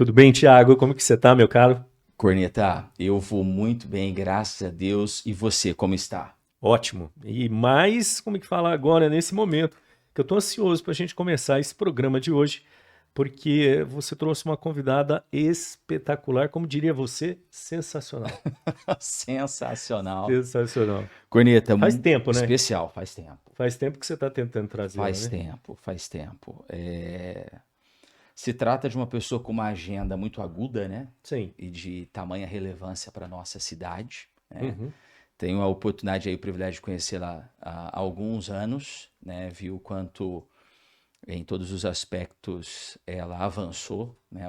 Tudo bem, Thiago? Como que você tá, meu caro? Corneta, eu vou muito bem, graças a Deus. E você, como está? Ótimo. E mais, como que fala agora, nesse momento, que eu tô ansioso para a gente começar esse programa de hoje, porque você trouxe uma convidada espetacular, como diria você, sensacional. Sensacional. Sensacional. Corneta, Faz tempo, né? especial, faz tempo. Faz tempo que você tá tentando trazê-la, Faz né? tempo, faz tempo. Se trata de uma pessoa com uma agenda muito aguda, né? Sim. E de tamanha relevância para nossa cidade, né? Uhum. Tenho a oportunidade e o privilégio de conhecê-la há alguns anos, né? Vi o quanto em todos os aspectos ela avançou, né?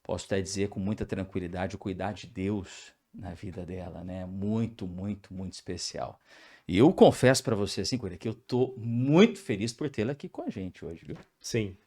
Posso até dizer com muita tranquilidade o cuidar de Deus na vida dela, né? Muito, muito, muito especial. E eu confesso para você assim, Coelho, que eu tô muito feliz por tê-la aqui com a gente hoje, viu? Sim.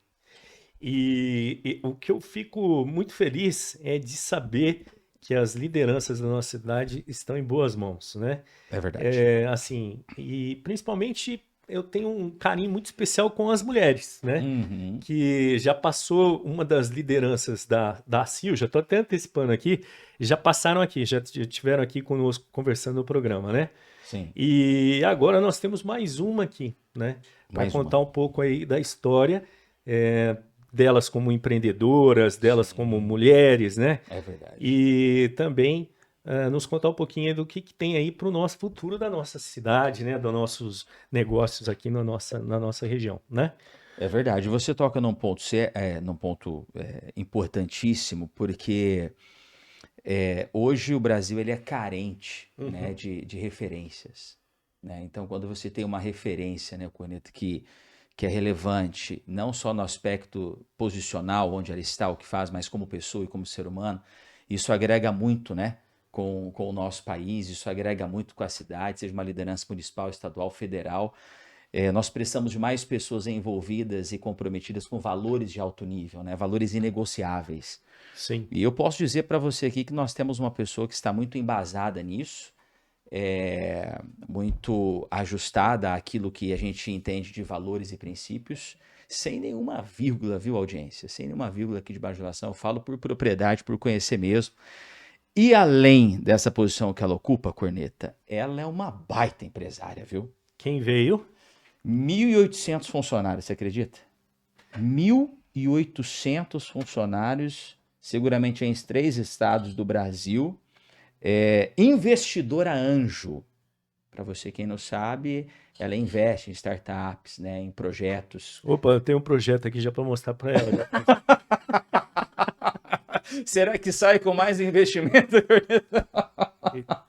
E o que eu fico muito feliz é de saber que as lideranças da nossa cidade estão em boas mãos, né? É verdade. É, assim, e principalmente eu tenho um carinho muito especial com as mulheres, né? Uhum, Que já passou uma das lideranças da CIL, já estou até antecipando aqui, já passaram aqui, já estiveram aqui conosco conversando no programa, né? sim, E agora nós temos mais uma aqui, né? Para mais contar uma. um pouco aí da história é, delas como empreendedoras, delas como Sim, mulheres, né? é verdade. E também nos contar um pouquinho do que tem aí para o nosso futuro da nossa cidade, né? Dos nossos negócios aqui na nossa região, né? É verdade. Você toca num ponto, importantíssimo, porque hoje o Brasil ele é carente, né, Uhum. de referências, né? Então, quando você tem uma referência, né, Corneto, que é relevante não só no aspecto posicional, onde ela está, o que faz, mas como pessoa e como ser humano, isso agrega muito, né, com o nosso país, isso agrega muito com a cidade, seja uma liderança municipal, estadual, federal. Nós precisamos de mais pessoas envolvidas e comprometidas com valores de alto nível, né, valores inegociáveis. Sim. E eu posso dizer para você aqui que nós temos uma pessoa que está muito embasada nisso, muito ajustada àquilo que a gente entende de valores e princípios, sem nenhuma vírgula, viu, audiência? Sem nenhuma vírgula aqui de bajulação. Eu falo por propriedade, por conhecer mesmo. E além dessa posição que ela ocupa, Corneta, ela é uma baita empresária, viu? Quem veio? 1.800 funcionários, você acredita? 1.800 funcionários, seguramente em 3 estados do Brasil. Investidora anjo. Para você quem não sabe, ela investe em startups, né, em projetos. Opa, eu tenho um projeto aqui já para mostrar para ela. Será que sai com mais investimento?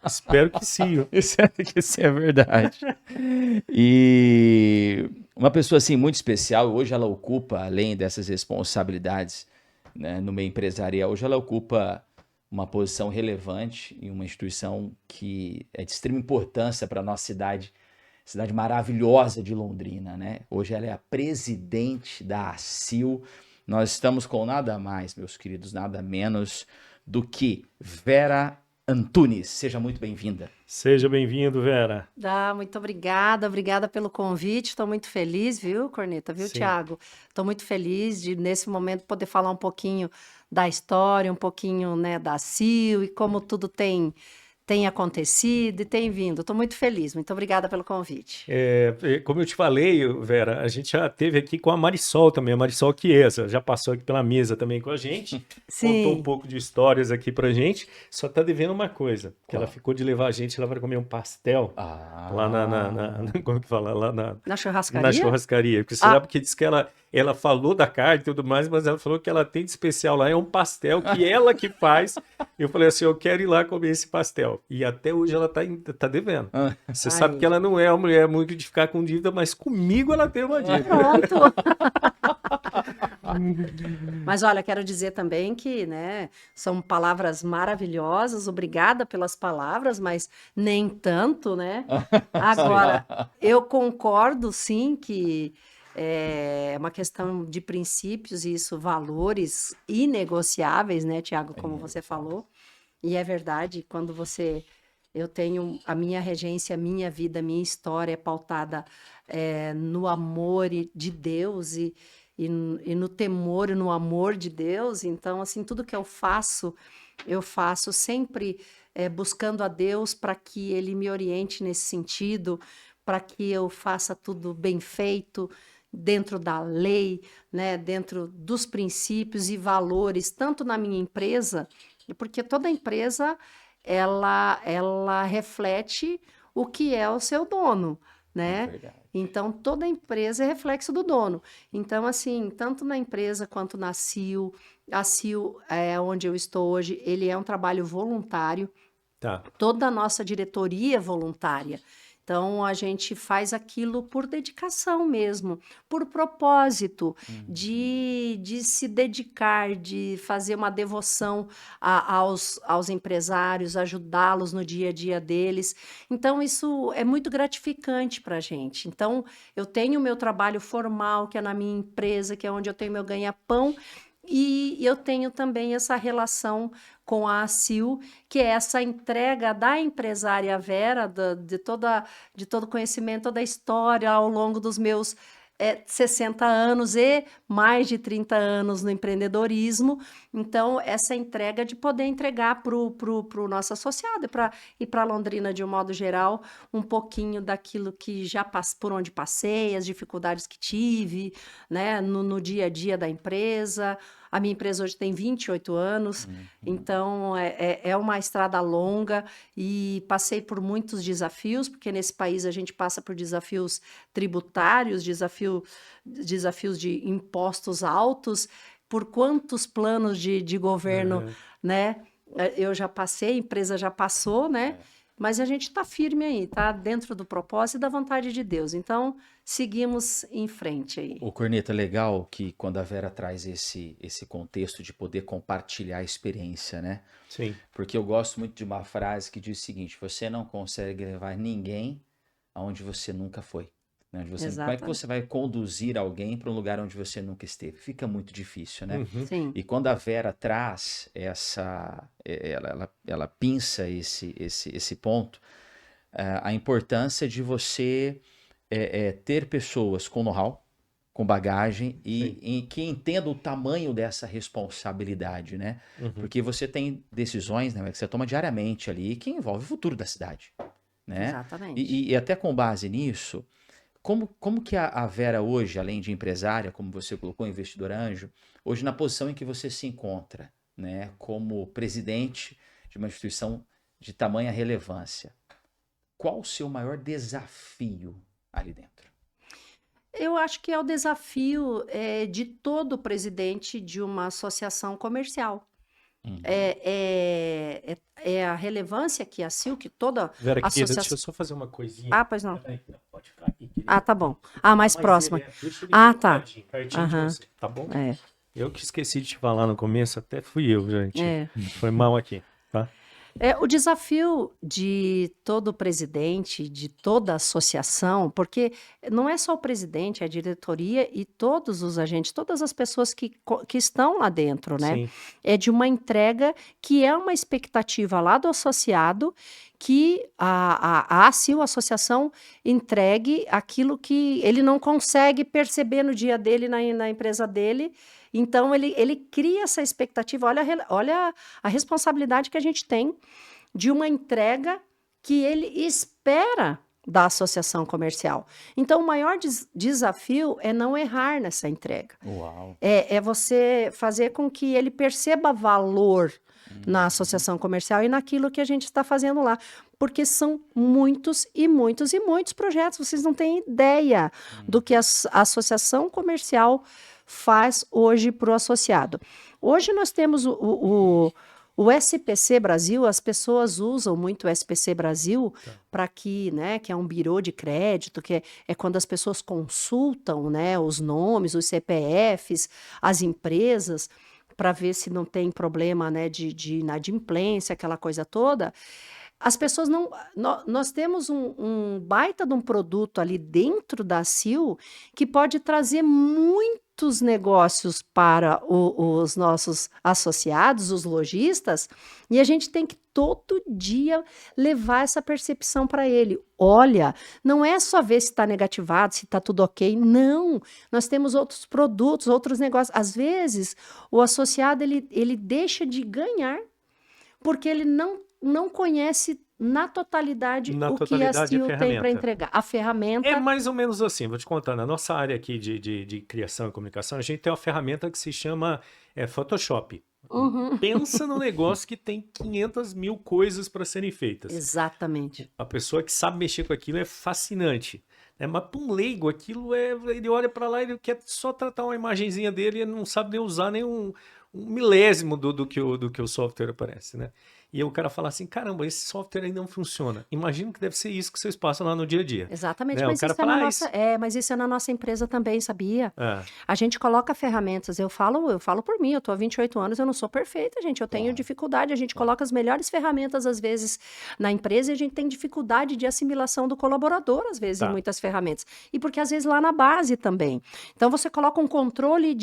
Espero que sim. Será que isso é verdade? E uma pessoa assim muito especial, hoje ela ocupa, além dessas responsabilidades, né, no meio empresarial, hoje ela ocupa uma posição relevante em uma instituição que é de extrema importância para a nossa cidade, cidade maravilhosa de Londrina, né? Hoje ela é a presidente da ACIL. Nós estamos com nada mais, meus queridos, nada menos do que Vera Antunes. Seja muito bem-vinda. Seja bem-vindo, Vera. Muito obrigada, obrigada pelo convite. Estou muito feliz, viu, Corneta, viu, Sim. Tiago? Estou muito feliz de, nesse momento, poder falar um pouquinho da história, um pouquinho, né, da CIL e como tudo tem acontecido e tem vindo. Estou muito feliz, muito obrigada pelo convite. Como eu te falei, Vera, a gente já teve aqui com a Marisol também, a Marisol Chiesa, já passou aqui pela mesa também com a gente, contou um Sim. pouco de histórias aqui pra gente, só tá devendo uma coisa, que ela Qual? ficou de levar a gente lá para comer um pastel, lá Ah, como que fala, lá Na na churrascaria? churrascaria, porque você Ah, sabe que diz que ela falou da carne e tudo mais, mas ela falou que ela tem de especial lá, é um pastel que ela que faz, eu falei assim, eu quero ir lá comer esse pastel, e até hoje ela tá devendo. Você sabe que ai, ela não é uma mulher muito de ficar com dívida, mas comigo ela tem uma dívida. pronto. Mas olha, quero dizer também que, né, são palavras maravilhosas, obrigada pelas palavras, mas nem tanto, né? Sim. Agora, eu concordo sim que é uma questão de princípios e isso, valores inegociáveis, né, Tiago, é como você inegociável. falou. E é verdade, quando você. Eu tenho a minha regência, a minha vida, a minha história é pautada no amor de Deus e no temor e no amor de Deus. Então, assim, tudo que eu faço sempre buscando a Deus para que Ele me oriente nesse sentido, para que eu faça tudo bem feito, dentro da lei, né, dentro dos princípios e valores, tanto na minha empresa, porque toda empresa ela reflete o que é o seu dono, É né? verdade. Então, toda empresa é reflexo do dono. Então, assim, tanto na empresa quanto na CIO, a CIO, onde eu estou hoje, ele é um trabalho voluntário, Tá. toda a nossa diretoria é voluntária. Então, a gente faz aquilo por dedicação mesmo, por propósito, de se dedicar, de fazer uma devoção aos empresários, ajudá-los no dia a dia deles. Então, isso é muito gratificante para a gente. Então, eu tenho o meu trabalho formal, que é na minha empresa, que é onde eu tenho meu ganha-pão, e eu tenho também essa relação com a ACIL, que é essa entrega da empresária Vera, de todo conhecimento, toda a história ao longo dos meus 60 anos e mais de 30 anos no empreendedorismo. Então, essa entrega de poder entregar para o nosso associado e para Londrina, de um modo geral, um pouquinho daquilo que por onde passei, as dificuldades que tive, né, no dia a dia da empresa. A minha empresa hoje tem 28 anos, então é uma estrada longa e passei por muitos desafios, porque nesse país a gente passa por desafios tributários, desafios de impostos altos, por quantos planos de governo, né? Eu já passei, a empresa já passou, né? Mas a gente está firme aí, está dentro do propósito e da vontade de Deus. Então, seguimos em frente aí. O Corneta, legal que quando a Vera traz esse contexto de poder compartilhar a experiência, né? Sim. Porque eu gosto muito de uma frase que diz o seguinte: você não consegue levar ninguém aonde você nunca foi. Né? Como é que Exatamente. você vai conduzir alguém para um lugar onde você nunca esteve? Fica muito difícil, né? Uhum. Sim, E quando a Vera traz ela pinça esse ponto, a importância de você ter pessoas com know-how, com bagagem e que entendam o tamanho dessa responsabilidade, né? Uhum. Porque você tem decisões, né, que você toma diariamente ali que envolve o futuro da cidade, né? exatamente. E até com base nisso, como que a Vera hoje, além de empresária, como você colocou, investidor anjo, hoje na posição em que você se encontra, né, como presidente de uma instituição de tamanha relevância, qual o seu maior desafio ali dentro? Eu acho que é o desafio de todo presidente de uma associação comercial. É a relevância que a CIL, que toda Vera, querida, deixa eu associação... só fazer uma coisinha. Ah, pois não. Peraí, pode ficar aqui, querida. Ah, tá bom. Ah, mais Mas próxima. deixa ele Ah, bem tá. pertinho de Aham. você, tá bom? É, Eu que esqueci de te falar no começo, até fui eu, gente. é. Foi mal aqui, tá? O desafio de todo presidente, de toda associação, porque não é só o presidente, é a diretoria e todos os agentes, todas as pessoas que estão lá dentro, né? Sim. É de uma entrega que é uma expectativa lá do associado, que a ACIL, a associação, entregue aquilo que ele não consegue perceber no dia dele, na empresa dele. Então, ele cria essa expectativa. Olha a responsabilidade que a gente tem de uma entrega que ele espera da associação comercial. Então, o maior desafio é não errar nessa entrega. Uau! É você fazer com que ele perceba valor na associação comercial e naquilo que a gente está fazendo lá. Porque são muitos e muitos e muitos projetos. Vocês não têm ideia do que a associação comercial faz hoje para o associado. Hoje nós temos o SPC Brasil, as pessoas usam muito o SPC Brasil para que, né, que é um birô de crédito, que é quando as pessoas consultam, né, os nomes, os CPFs, as empresas, para ver se não tem problema, né, de inadimplência, aquela coisa toda. as pessoas não. Nós temos um baita de um produto ali dentro da CIL que pode trazer muitos negócios para os nossos associados, os lojistas, e a gente tem que todo dia levar essa percepção para ele. Olha, não é só ver se está negativado, se está tudo ok. Não, nós temos outros produtos, outros negócios. Às vezes, o associado ele deixa de ganhar porque ele não conhece na totalidade o que a CIL tem para entregar. A ferramenta... É mais ou menos assim, vou te contar. Na nossa área aqui de criação e comunicação, a gente tem uma ferramenta que se chama Photoshop. Uhum. Pensa no negócio que tem 500 mil coisas para serem feitas. Exatamente. A pessoa que sabe mexer com aquilo é fascinante. Mas para um leigo, aquilo ele olha para lá e ele quer só tratar uma imagenzinha dele e ele não sabe nem usar nem um milésimo do que o software aparece, né? E aí o cara fala assim, caramba, esse software aí não funciona. Imagino que deve ser isso que vocês passam lá no dia a dia. Exatamente, Né? mas O cara isso é fala, na nossa, mas isso é na nossa empresa também, sabia? Ah, A gente coloca ferramentas, eu falo por mim, eu tô há 28 anos, eu não sou perfeita, gente, eu tenho Claro. dificuldade, a gente coloca as melhores ferramentas, às vezes, na empresa e a gente tem dificuldade de assimilação do colaborador, às vezes, Tá. em muitas ferramentas. E porque, às vezes, lá na base também. Então, você coloca um controle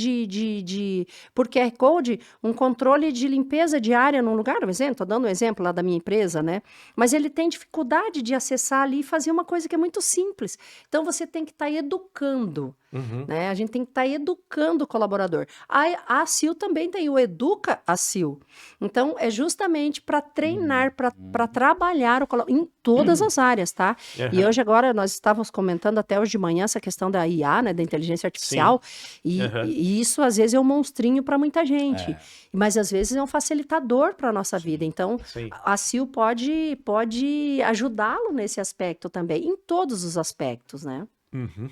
por QR Code, um controle de limpeza diária num lugar, por exemplo, tô dando um exemplo lá da minha empresa, né? Mas ele tem dificuldade de acessar ali e fazer uma coisa que é muito simples. Então, você tem que estar educando. uhum. Né? A gente tem que estar educando o colaborador. A CIL também tem o Educa a CIL. Então, é justamente para treinar, para trabalhar em todas as áreas, tá? E Aham. hoje, agora, nós estávamos comentando até hoje de manhã essa questão da IA, né, da inteligência artificial, e, Aham. e isso, às vezes, é um monstrinho para muita gente. É. Mas, às vezes, é um facilitador para a nossa vida. Então, Sim. a CIL pode ajudá-lo nesse aspecto também, em todos os aspectos, né? Uhum.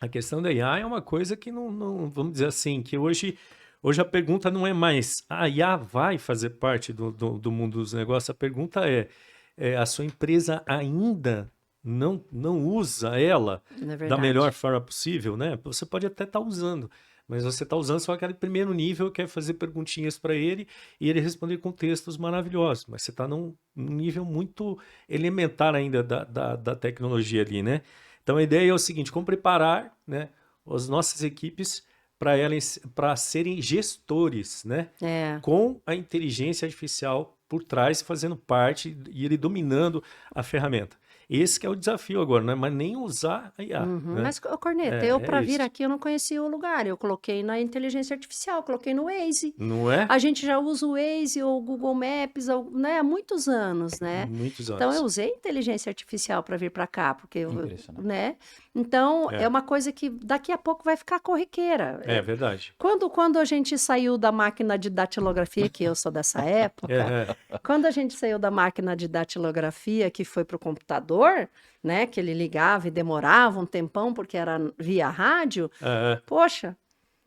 A questão da IA é uma coisa que não vamos dizer assim, que hoje a pergunta não é mais a IA vai fazer parte do mundo dos negócios, a pergunta é a sua empresa ainda não usa ela Não é da verdade? melhor forma possível, né? Você pode até estar usando, mas você está usando só aquele primeiro nível, que é fazer perguntinhas para ele e ele responder com textos maravilhosos, mas você está num nível muito elementar ainda da tecnologia ali, né? Então a ideia é o seguinte, como preparar, né, as nossas equipes para serem gestores, né, É. com a inteligência artificial por trás, fazendo parte e ele dominando a ferramenta. Esse que é o desafio agora, não é mais nem usar a IA, Uhum. né? Mas, ô, Corneta, É eu para vir isso. aqui eu não conhecia o lugar. Eu coloquei na inteligência artificial, coloquei no Waze. Não é? A gente já usa o Waze ou o Google Maps, né, há muitos anos, né? Muitos Então eu anos. usei inteligência artificial para vir para cá, porque Impressionante. né? Então É. é uma coisa que daqui a pouco vai ficar corriqueira. É verdade. Quando a gente saiu da máquina de datilografia, que eu sou dessa época, quando a gente saiu da máquina de datilografia, que foi para o computador, né, que ele ligava e demorava um tempão porque era via rádio, poxa,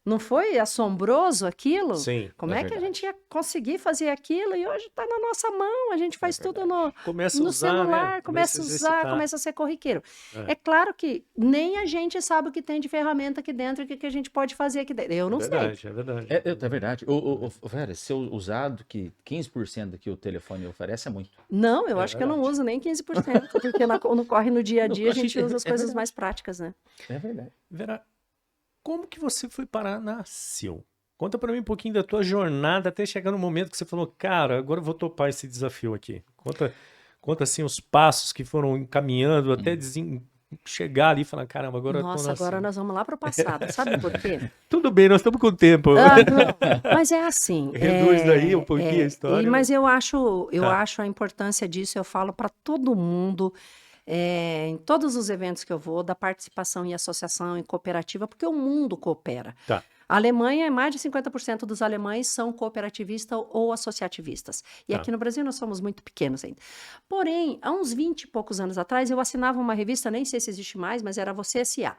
não foi assombroso aquilo? Sim, Como é é que a verdade. gente ia conseguir fazer aquilo? E hoje está na nossa mão, a gente faz tudo no Começa a no usar, celular, né? começa a usar, exercitar. começa a ser corriqueiro. É. É claro que nem a gente sabe o que tem de ferramenta aqui dentro e o que a gente pode fazer aqui dentro. Eu não sei. É verdade. É verdade. Vera, se eu usado que 15% que o telefone oferece é muito. Não, eu acho que eu não verdade. uso nem 15%, porque no corre no dia a No dia a corre, gente usa as é coisas verdade. mais práticas, né? É verdade. Vera, como que você foi parar na CIL? Conta pra mim um pouquinho da tua jornada até chegar no momento que você falou, cara, agora eu vou topar esse desafio aqui. Conta assim os passos que foram encaminhando até chegar ali e falar, caramba, agora eu tô Nossa, na agora CIL. nós vamos lá para o passado, sabe por quê? Tudo bem, nós estamos com tempo. Não, mas é assim. Reduz daí um pouquinho a história. Mas eu acho Tá. a importância disso, eu falo para todo mundo, em todos os eventos que eu vou, da participação em associação, em cooperativa, porque o mundo coopera. Tá. A Alemanha, mais de 50% dos alemães são cooperativistas ou associativistas. E Tá. aqui no Brasil nós somos muito pequenos ainda. Porém, há uns 20 e poucos anos atrás, eu assinava uma revista, nem sei se existe mais, mas era Você S.A.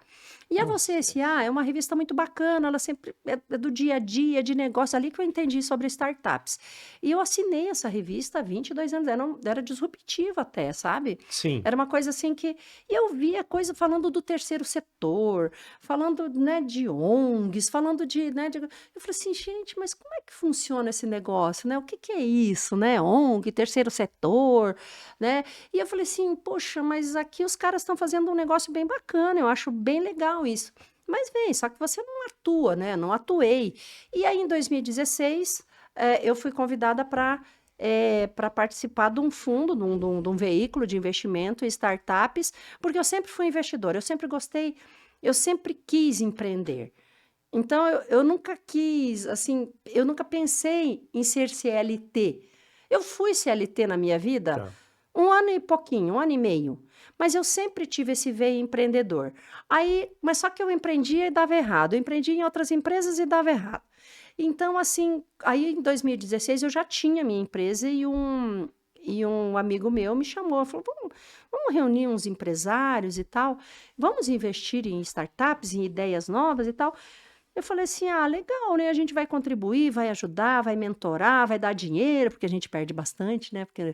E a Você S.A. é uma revista muito bacana, ela sempre é do dia a dia, de negócio, ali que eu entendi sobre startups. E eu assinei essa revista há 22 anos, era disruptiva até, sabe? Sim. Era uma coisa assim que... E eu via coisa falando do terceiro setor, falando, né, de ONGs, falando fundo de, né? Eu falei assim, gente, mas como é que funciona esse negócio, né? O que que é isso, né? ONG, terceiro setor, né? E eu falei assim, poxa, mas aqui os caras estão fazendo um negócio bem bacana, eu acho bem legal isso. Mas vem, só que você não atua, né? Não atuei. E aí, em 2016, eu fui convidada para participar de um fundo, de um veículo de investimento em startups, porque eu sempre fui investidora, eu sempre gostei, eu sempre quis empreender. Então, eu nunca quis, assim, eu nunca pensei em ser CLT. Eu fui CLT na minha vida Tá. 1 ano e pouquinho, 1 ano e meio. Mas eu sempre tive esse veio empreendedor. Aí, mas só que eu empreendia e dava errado. Eu empreendia em outras empresas e dava errado. Então, assim, aí em 2016 eu já tinha minha empresa e um amigo meu me chamou, falou, vamos reunir uns empresários e tal, vamos investir em startups, em ideias novas e tal. Eu falei assim, legal, né? A gente vai contribuir, vai ajudar, vai mentorar, vai dar dinheiro, porque a gente perde bastante, né? Porque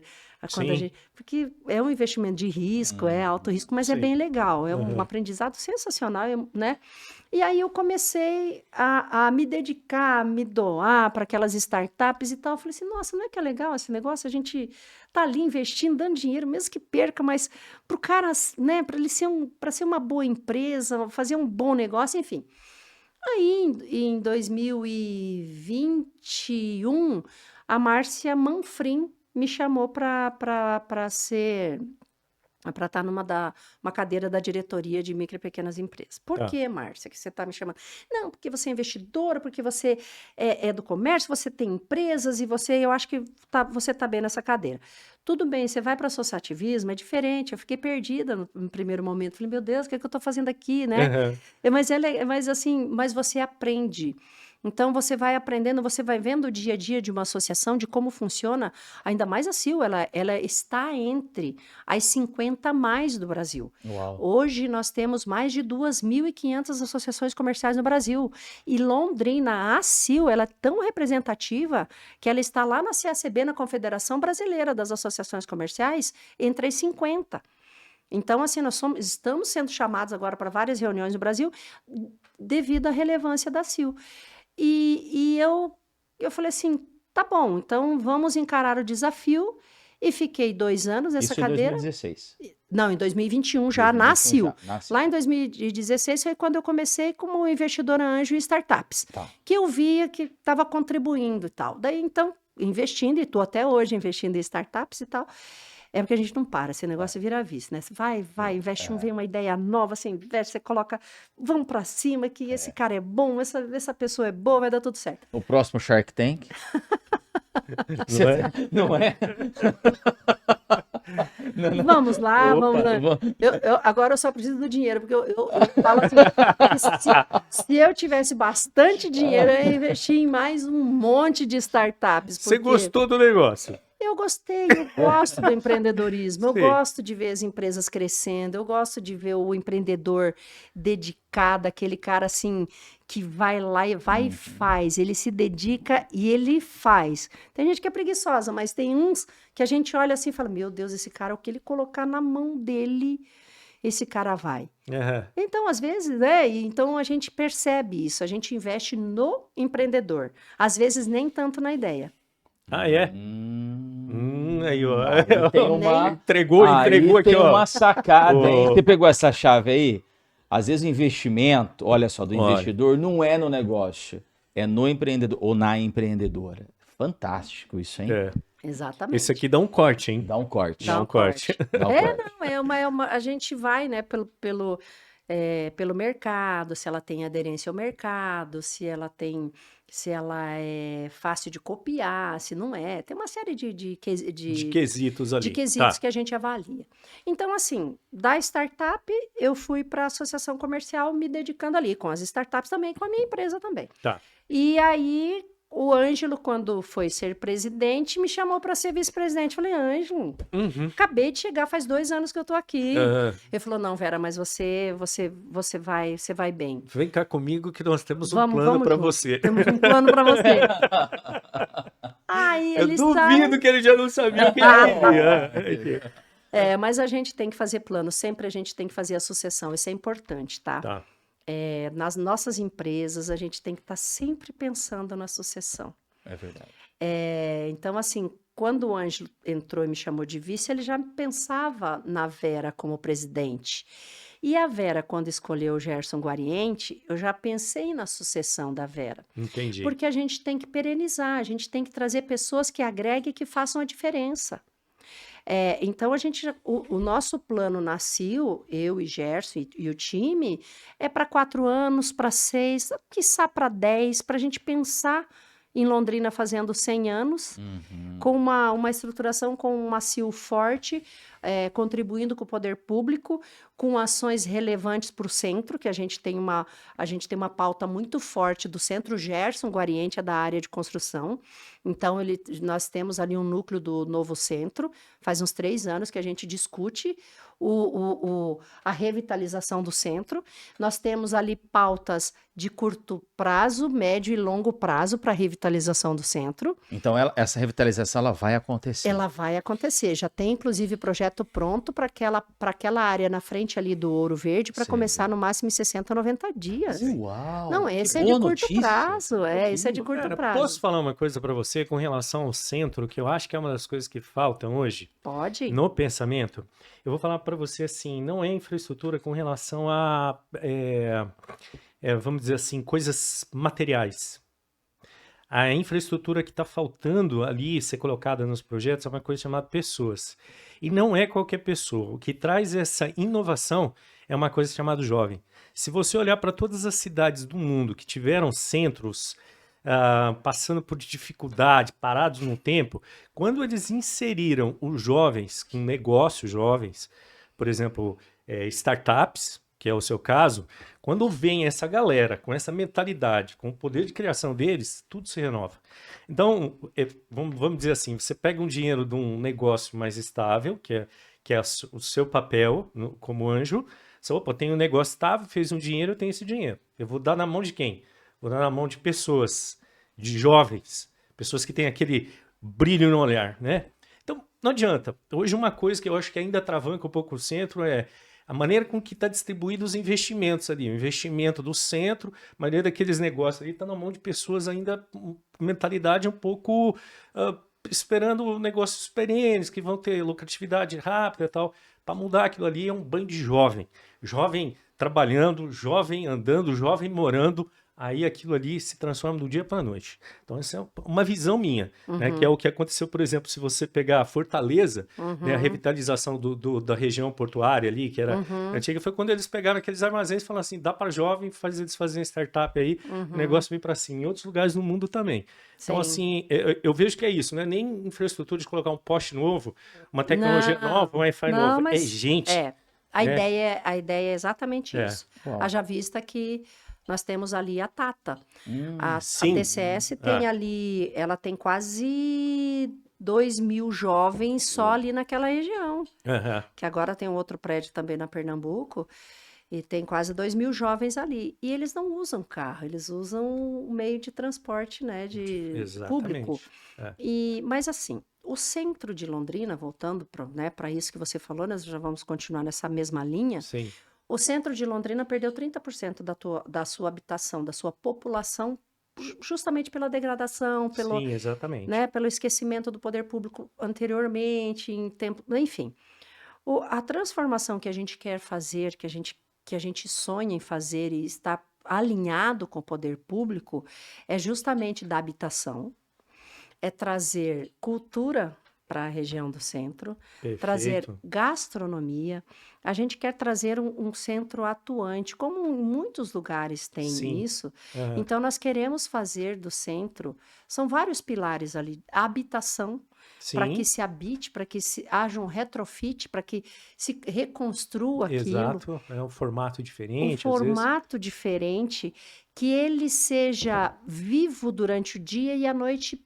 é um investimento de risco, é alto risco, mas é Sim. bem legal, é um aprendizado sensacional, né? E aí eu comecei a me dedicar, a me doar para aquelas startups e tal. Eu falei assim, nossa, não é que é legal esse negócio? A gente tá ali investindo, dando dinheiro, mesmo que perca, mas para o cara, né? Para ele ser uma boa empresa, fazer um bom negócio, enfim. Aí, em 2021, a Márcia Manfrim me chamou para estar uma cadeira da diretoria de micro e pequenas empresas. Por Tá. que, Márcia, que você está me chamando? Não, porque você é investidora, porque você é do comércio, você tem empresas e eu acho que você está bem nessa cadeira. Tudo bem, você vai para associativismo, é diferente. Eu fiquei perdida no primeiro momento. Falei, meu Deus, o que é que eu estou fazendo aqui, né? Mas você aprende. Então, você vai aprendendo, você vai vendo o dia a dia de uma associação, de como funciona. Ainda mais a CIL, ela está entre as 50 mais do Brasil. Uau. Hoje, nós temos mais de 2.500 associações comerciais no Brasil. E Londrina, a CIL, ela é tão representativa que ela está lá na CACB, na Confederação Brasileira das Associações Comerciais, entre as 50. Então, assim, estamos sendo chamados agora para várias reuniões no Brasil devido à relevância da CIL. E eu falei assim, tá bom, então vamos encarar o desafio. E fiquei 2 anos nessa Isso cadeira. Em 2016. Não, em 2021 já 2021 nasceu. já nasceu. Lá em 2016 foi quando eu comecei como investidora anjo em startups, Tá. que eu via que estava contribuindo e tal. Daí, então, investindo, e estou até hoje investindo em startups e tal. É porque a gente não para, esse negócio vira vício, né? Você vai, investe, vem uma ideia nova, você investe, você coloca, vamos para cima, que esse cara é bom, essa pessoa é boa, vai dar tudo certo. O próximo Shark Tank. Não é? Não é? Vamos lá, Opa, vamos lá. vamos. Agora eu só preciso do dinheiro, porque eu falo assim, que se eu tivesse bastante dinheiro, eu ia investir em mais um monte de startups. Você porque gostou do negócio? Eu gostei, eu gosto do empreendedorismo, eu Sim. gosto de ver as empresas crescendo, eu gosto de ver o empreendedor dedicado, aquele cara assim, que vai lá e faz, ele se dedica e ele faz. Tem gente que é preguiçosa, mas tem uns que a gente olha assim e fala, meu Deus, esse cara, o que ele colocar na mão dele, esse cara vai. Aham. Então, às vezes, né? Então a gente percebe isso, a gente investe no empreendedor, às vezes nem tanto na ideia. Ah, é? Aí, ó. Aí tem uma... Entregou Aí aqui, tem ó. uma sacada, hein? Ô. Você pegou essa chave aí? Às vezes o investimento, olha só, do Olha. investidor não é no negócio, é no empreendedor ou na empreendedora. Fantástico isso, hein? É. Exatamente. Esse aqui dá um corte, hein? Dá um corte. Dá um corte. Dá um corte. A gente vai, né, pelo mercado, se ela tem aderência ao mercado, se ela é fácil de copiar, se não é. Tem uma série De quesitos ali. de quesitos Tá. que a gente avalia. Então, assim, da startup, eu fui para a associação comercial me dedicando ali, com as startups também, com a minha empresa também. Tá. E aí, o Ângelo, quando foi ser presidente, me chamou para ser vice-presidente. Falei, Ângelo, Uhum. acabei de chegar, faz 2 anos que eu tô aqui. Aham. Ele falou, não, Vera, mas você vai bem. Vem cá comigo que nós temos um Vamos plano para junto. você. Temos um plano para você. Aí Eu eles duvido que ele já não sabia o que ele queria. mas a gente tem que fazer plano, sempre a gente tem que fazer a sucessão, isso é importante, tá? Tá. nas nossas empresas, a gente tem que estar sempre pensando na sucessão. É verdade. Então, assim, quando o Ângelo entrou e me chamou de vice, ele já pensava na Vera como presidente. E a Vera, quando escolheu o Gerson Guariente, eu já pensei na sucessão da Vera. Entendi. Porque a gente tem que perenizar, a gente tem que trazer pessoas que agreguem e que façam a diferença. Então, o nosso plano nasceu, eu e Gerson e o time, é para 4 anos, para 6, quiçá para 10, para a gente pensar em Londrina fazendo 100 anos, com uma estruturação com uma CIO forte, contribuindo com o poder público, com ações relevantes para o centro, que a gente tem uma pauta muito forte do centro. Gerson Guariente é da área de construção, então nós temos ali um núcleo do novo centro, faz uns 3 anos que a gente discute a revitalização do centro. Nós temos ali pautas de curto prazo, médio e longo prazo para a revitalização do centro. Então, essa revitalização ela vai acontecer. Ela vai acontecer. Já tem, inclusive, projeto pronto para aquela área na frente ali do Ouro Verde, para Sei. começar no máximo em 60, 90 dias. Uau! Não, que esse é de boa curto notícia. prazo. Esse é de curto Cara, prazo. posso falar uma coisa para você com relação ao centro, que eu acho que é uma das coisas que faltam hoje Pode? no pensamento? Eu vou falar para você assim, não é infraestrutura com relação a, vamos dizer assim, coisas materiais. A infraestrutura que está faltando ali ser colocada nos projetos é uma coisa chamada pessoas. E não é qualquer pessoa. O que traz essa inovação é uma coisa chamada jovem. Se você olhar para todas as cidades do mundo que tiveram centros passando por dificuldade, parados no tempo, quando eles inseriram os jovens com negócios jovens, por exemplo, startups, que é o seu caso, quando vem essa galera com essa mentalidade, com o poder de criação deles, tudo se renova. Então, vamos dizer assim, você pega um dinheiro de um negócio mais estável, que é o seu papel como anjo, você, opa, tem um negócio estável, fez um dinheiro, eu tenho esse dinheiro. Eu vou dar na mão de quem? Vou dar na mão de pessoas, de jovens, pessoas que têm aquele brilho no olhar, né? Então, não adianta. Hoje, uma coisa que eu acho que ainda travanca um pouco o centro é a maneira com que está distribuído os investimentos ali. O investimento do centro, a maioria daqueles negócios ali está na mão de pessoas ainda com mentalidade um pouco esperando negócios perenes, que vão ter lucratividade rápida e tal. Para mudar aquilo ali é um banho de jovem. Jovem trabalhando, jovem andando, jovem morando. Aí aquilo ali se transforma do dia para a noite. Então, essa é uma visão minha, né? Que é o que aconteceu, por exemplo, se você pegar a Fortaleza, né, a revitalização da região portuária ali, que era antiga, foi quando eles pegaram aqueles armazéns e falaram assim, dá para jovem eles fazerem startup aí, o negócio vem para cima. Em outros lugares do mundo também. Então, assim, eu vejo que é isso, né? Nem infraestrutura de colocar um poste novo, uma tecnologia nova, um Wi-Fi novo. mas é gente. A ideia é exatamente isso. Uau. Haja vista que nós temos ali a Tata. A sim. TCS tem ali, ela tem quase 2.000 jovens só ali naquela região. Aham. Que agora tem um outro prédio também na Pernambuco, e tem quase 2.000 jovens ali. E eles não usam carro, eles usam o meio de transporte, né, público. Mas assim, o centro de Londrina, voltando para isso que você falou, nós já vamos continuar nessa mesma linha. Sim. O centro de Londrina perdeu 30% da sua habitação, da sua população, justamente pela degradação, Sim, exatamente. né, pelo esquecimento do poder público anteriormente, enfim. A transformação que a gente quer fazer, que a gente sonha em fazer e está alinhado com o poder público, é justamente da habitação, é trazer cultura para a região do centro, Perfeito. trazer gastronomia. A gente quer trazer um centro atuante, como em muitos lugares tem Sim. isso. Aham. Então, nós queremos fazer do centro, são vários pilares ali, a habitação, para que Sim, se habite, para que haja um retrofit, para que se reconstrua aquilo, exato. É um formato um diferente, às vezes. formato diferente, que ele seja vivo durante o dia e à noite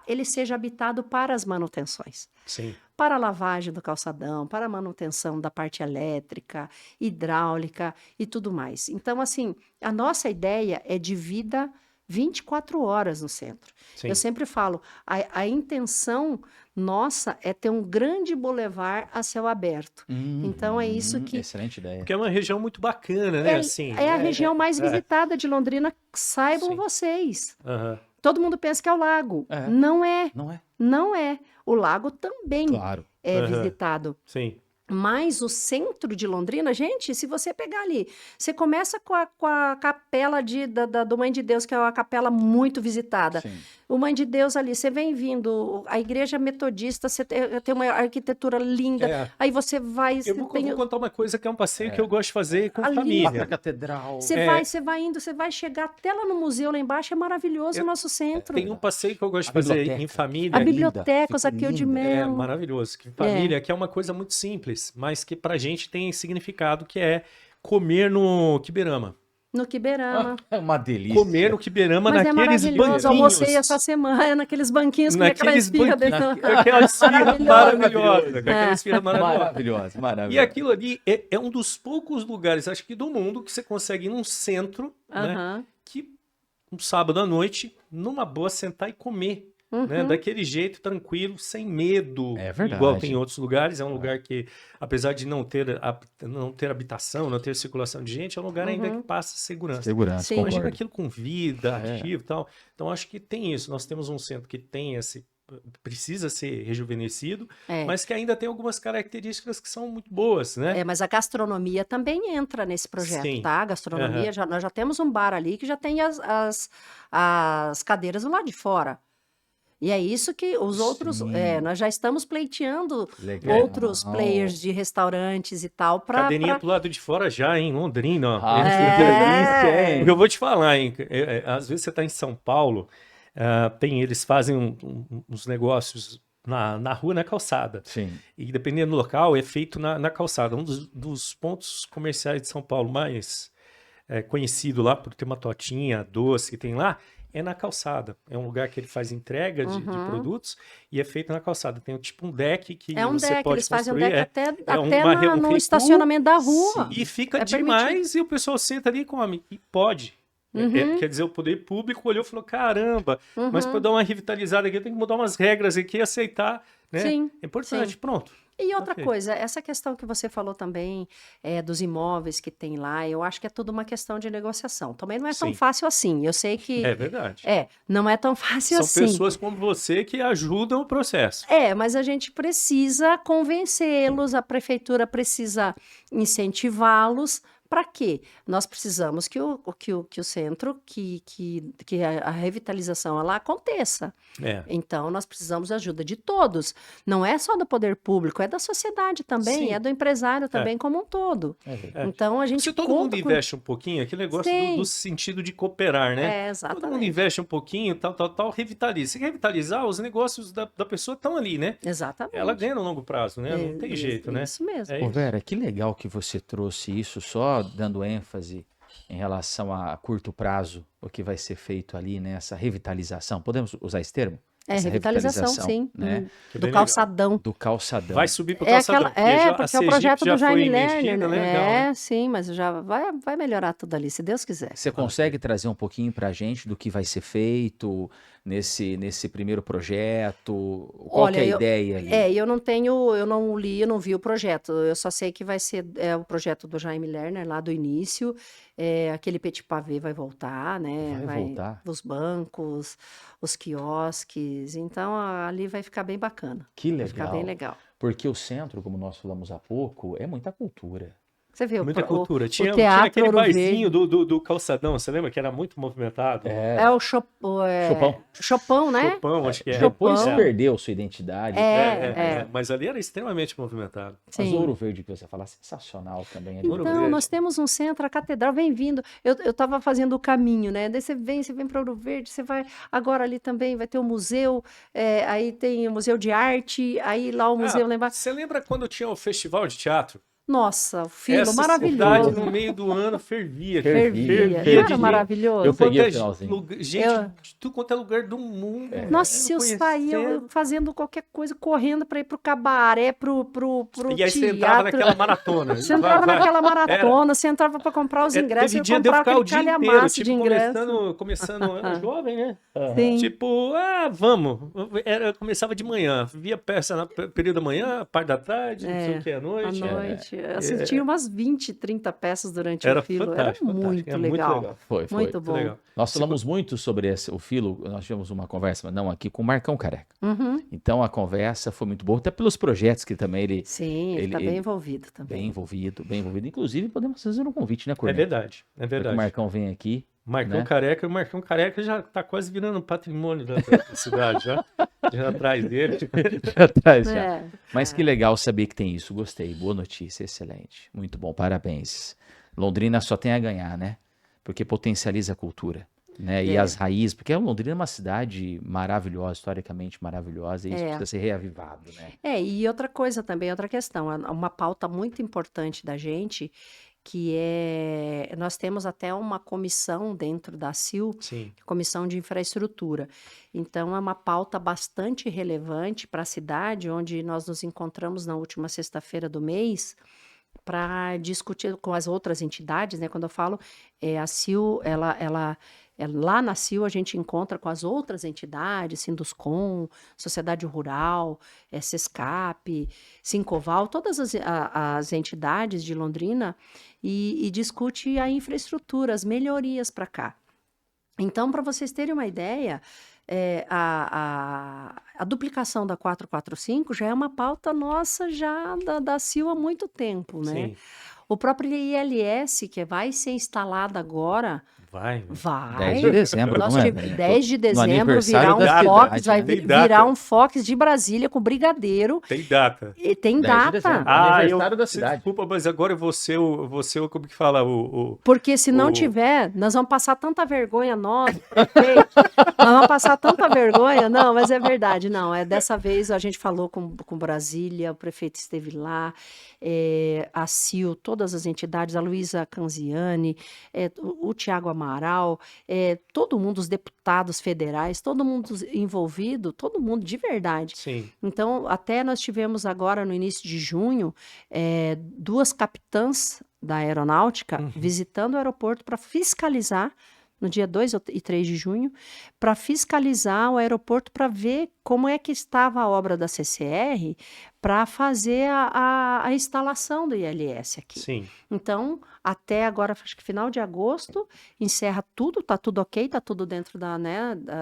ele seja habitado para as manutenções. Sim. Para a lavagem do calçadão, para a manutenção da parte elétrica, hidráulica e tudo mais. Então, assim, a nossa ideia é de vida 24 horas no centro. Sim. Eu sempre falo, a intenção nossa é ter um grande bulevar a céu aberto. Então é isso que... Excelente ideia. Porque é uma região muito bacana, né? Assim, É a região mais visitada de Londrina, saibam Sim. vocês. Aham. Todo mundo pensa que é o lago. É. Não é. Não é? Não é. O lago também Claro. é Aham. visitado. Sim. Mas o centro de Londrina, gente, se você pegar ali, você começa com a capela do Mãe de Deus, que é uma capela muito visitada. Sim. O Mãe de Deus ali, você vem vindo, a igreja metodista, você tem uma arquitetura linda, É. aí você vai... Eu você vou tem- contar uma coisa que é um passeio que eu gosto de fazer com Ali. família. Catedral. Você vai indo, você vai chegar até lá no museu, lá embaixo, é maravilhoso o nosso centro. Tem um passeio que eu gosto de A fazer biblioteca. em família. A linda, biblioteca, os fica Zaqueu de linda. É Mello. maravilhoso. Que família, que é uma coisa muito simples, mas que pra gente tem significado, que é comer no Quiberama. No Quiberama. É uma delícia. Comer no Quiberama Mas é naqueles maravilhoso. Almocei banquinhos. essa semana naqueles banquinhos com aquela Naqueles esfirra banquinhos. dentro. Aquela esfirra Maravilhoso. maravilhosa. Aquela esfirra maravilhosa. Maravilhosa, maravilhosa. E aquilo ali é um dos poucos lugares, acho que do mundo, que você consegue ir num centro, né? Aham. Que um sábado à noite, numa boa, sentar e comer. Né? Daquele jeito, tranquilo, sem medo. É verdade. Igual tem em outros lugares. É um lugar que, apesar de não ter habitação, não ter circulação de gente, é um lugar ainda que passa segurança. Segurança, Sim. Imagina concordo. aquilo com vida, É. ativo e tal. Então, acho que tem isso. Nós temos um centro que tem precisa ser rejuvenescido, É. mas que ainda tem algumas características que são muito boas, né? É, mas a gastronomia também entra nesse projeto, Sim. tá? A gastronomia, Aham. nós já temos um bar ali que já tem as cadeiras do lado de fora. E é isso que os outros, Sim. nós já estamos pleiteando Legal. outros players de restaurantes e tal para Cadeirinha pro lado de fora já, em Londrina, ó. Ah, É. que delícia, hein? Porque eu vou te falar, hein? Às vezes você tá em São Paulo, eles fazem uns negócios na rua, na calçada. Sim. E dependendo do local, é feito na calçada. Um dos pontos comerciais de São Paulo mais conhecido lá por ter uma totinha doce que tem lá, é na calçada. É um lugar que ele faz entrega de produtos e é feito na calçada. Tem tipo um deck que É um você deck, pode eles fazem um construir. deck até um no recuo, estacionamento da rua. e fica É demais, e o pessoal senta ali e come. E pode. Quer dizer, o poder público olhou e falou: caramba, mas para dar uma revitalizada aqui, eu tenho que mudar umas regras aqui e aceitar. Né? Sim, É importante, sim. pronto. E outra Ok. coisa, essa questão que você falou também dos imóveis que tem lá, eu acho que é tudo uma questão de negociação. Também não é tão Sim. fácil assim. Eu sei que É verdade. não é tão fácil São assim. pessoas como você que ajudam o processo. Mas a gente precisa convencê-los, a prefeitura precisa incentivá-los. Para quê? Nós precisamos que o centro, que a revitalização ela aconteça. É. Então, nós precisamos da ajuda de todos. Não é só do poder público, é da sociedade também, Sim. é do empresário também como um todo. É. Então, a gente Se todo mundo conta com... investe um pouquinho, aquele negócio Sim. do sentido de cooperar, né? Todo mundo Exatamente. investe um pouquinho, tal, revitaliza. Se revitalizar, os negócios da pessoa estão ali, né? Exatamente. Ela ganha no longo prazo, né? Não tem jeito, né? Isso mesmo. É Ô, isso. Vera, que legal que você trouxe isso, só dando ênfase em relação a curto prazo, o que vai ser feito ali, né? Essa revitalização. Podemos usar esse termo? Essa Revitalização, sim. Né? Que Do bem calçadão. Do calçadão. Vai subir pro É calçadão. aquela, porque é o Sergipe projeto já do Jaime foi Lerner, investida, né? legal, né? Sim, mas já vai melhorar tudo ali, se Deus quiser. Você consegue trazer um pouquinho pra gente do que vai ser feito nesse primeiro projeto? Qual que é a ideia ali? Eu não vi o projeto. Eu só sei que vai ser o projeto do Jaime Lerner lá do início. Aquele petit pavé vai voltar, né? Vai voltar? Os bancos, os quiosques. Então ali vai ficar bem bacana. Que Vai ficar bem legal. legal. Porque o centro, como nós falamos há pouco, é muita cultura. Você viu? Muita cultura. O Tinha Teatro aquele Ouro barzinho do calçadão, você lembra que era muito movimentado? É o Chopão, né? Chopão, acho que é. Depois Chopão. perdeu sua identidade. Mas ali era extremamente movimentado. Mas Sim. Ouro Verde que você fala, sensacional também. Ali. Ouro Então, Verde. nós temos um centro, a catedral vem vindo. Eu estava fazendo o caminho, né? Daí você vem para Ouro Verde, você vai. Agora ali também vai ter o museu, aí tem o Museu de Arte, aí lá o museu lá embaixo. Você lembra quando tinha o festival de teatro? Nossa, o Filo, Essa cidade maravilhoso. no meio do ano fervia. Fervia. fervia Não de era gente. maravilhoso? Eu peguei o Quanta finalzinho. gente Eu- de tudo quanto é lugar do mundo. Nossa, se eu saía conhecendo. fazendo qualquer coisa, correndo para ir pro cabaré, pro E aí você entrava teatro. naquela maratona. Você entrava naquela maratona, você entrava para comprar os ingressos, Teve eu dia de eu comprava ficar o aquele dia inteiro, calhamaço de tipo, ingresso. começando eu era jovem, né? Sim. Tipo, vamos. Começava de manhã, via peça no período da manhã, parte da tarde, não sei o que, à À noite. noite. Eu assistia umas 20, 30 peças durante Era o Filo. fantástico, Era fantástico. muito Era muito legal. legal. Foi. Muito Muito bom. legal. Nós falamos muito sobre o Filo, nós tivemos uma conversa, mas não aqui, com o Marcão Careca. Uhum. Então a conversa foi muito boa, até pelos projetos que também ele Sim, ele está bem envolvido também. bem envolvido, bem envolvido. Inclusive, podemos fazer um convite, né, É Corneto? verdade, é Para que o verdade. Marcão venha aqui. Marcão né? Careca, o Marcão Careca já tá quase virando patrimônio da cidade, já. Já atrás dele. Atrás já. É, Mas que legal saber que tem isso. Gostei. Boa notícia, excelente. Muito bom, parabéns. Londrina só tem a ganhar, né? Porque potencializa a cultura, né? E É. as raízes, porque Londrina é uma cidade maravilhosa, historicamente maravilhosa, e isso É. precisa ser reavivado, né? E outra coisa também, outra questão, uma pauta muito importante da gente, que nós temos até uma comissão dentro da CIL, Sim. Comissão de Infraestrutura. Então, é uma pauta bastante relevante para a cidade, onde nós nos encontramos na última sexta-feira do mês, para discutir com as outras entidades, né? Quando eu falo, a CIL, lá na CIL a gente encontra com as outras entidades, Sinduscom, Sociedade Rural, Sescap, Sincoval, todas as entidades de Londrina, e discute a infraestrutura, as melhorias para cá. Então, para vocês terem uma ideia, a duplicação da 445 já é uma pauta nossa já da CIL há muito tempo, né? Sim. O próprio ILS, que vai ser instalado agora, Vai. 10 de dezembro, nós não é? tivemos 10 de No dezembro aniversário virá da um Fox, cidade, vai né? Tem data. virar um Fox de Brasília com brigadeiro. Tem data. E tem 10 de data. dezembro. Aniversário da cidade. Desculpa, mas agora eu vou ser como que fala, Porque se não o- tiver, nós vamos passar tanta vergonha, nós, prefeito, nós vamos passar tanta vergonha. Não, mas é verdade, não. Dessa vez a gente falou com Brasília, o prefeito esteve lá, a CIL, todas as entidades, a Luísa Canziani, o Tiago Amaral, todo mundo, os deputados federais, todo mundo envolvido, todo mundo de verdade. Sim. Então, até nós tivemos agora, no início de junho, 2 capitãs da aeronáutica visitando o aeroporto para fiscalizar, no dia 2 e 3 de junho, para fiscalizar o aeroporto para ver como é que estava a obra da CCR para fazer a instalação do ILS aqui. Sim. Então, até agora, acho que final de agosto, encerra tudo, tá tudo ok, tá tudo dentro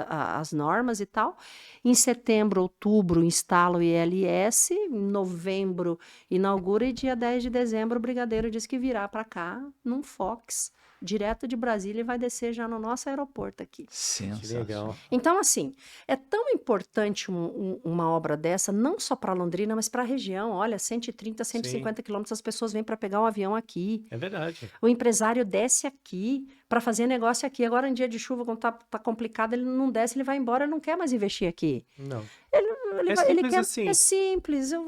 as normas e tal. Em setembro, outubro, instala o ILS, em novembro inaugura e dia 10 de dezembro o brigadeiro diz que virá para cá num Fox, direto de Brasília, e vai descer já no nosso aeroporto aqui. Que Sensacional. legal. Então, assim, é tão importante uma obra dessa, não só para Londrina, mas para a região. Olha, 130, 150 quilômetros, as pessoas vêm para pegar um avião aqui. É verdade. O empresário desce aqui para fazer negócio aqui. Agora, em dia de chuva, quando tá complicado, ele não desce, ele vai embora, ele não quer mais investir aqui. Não. Ele É vai- ele simples quer, assim. É simples, eu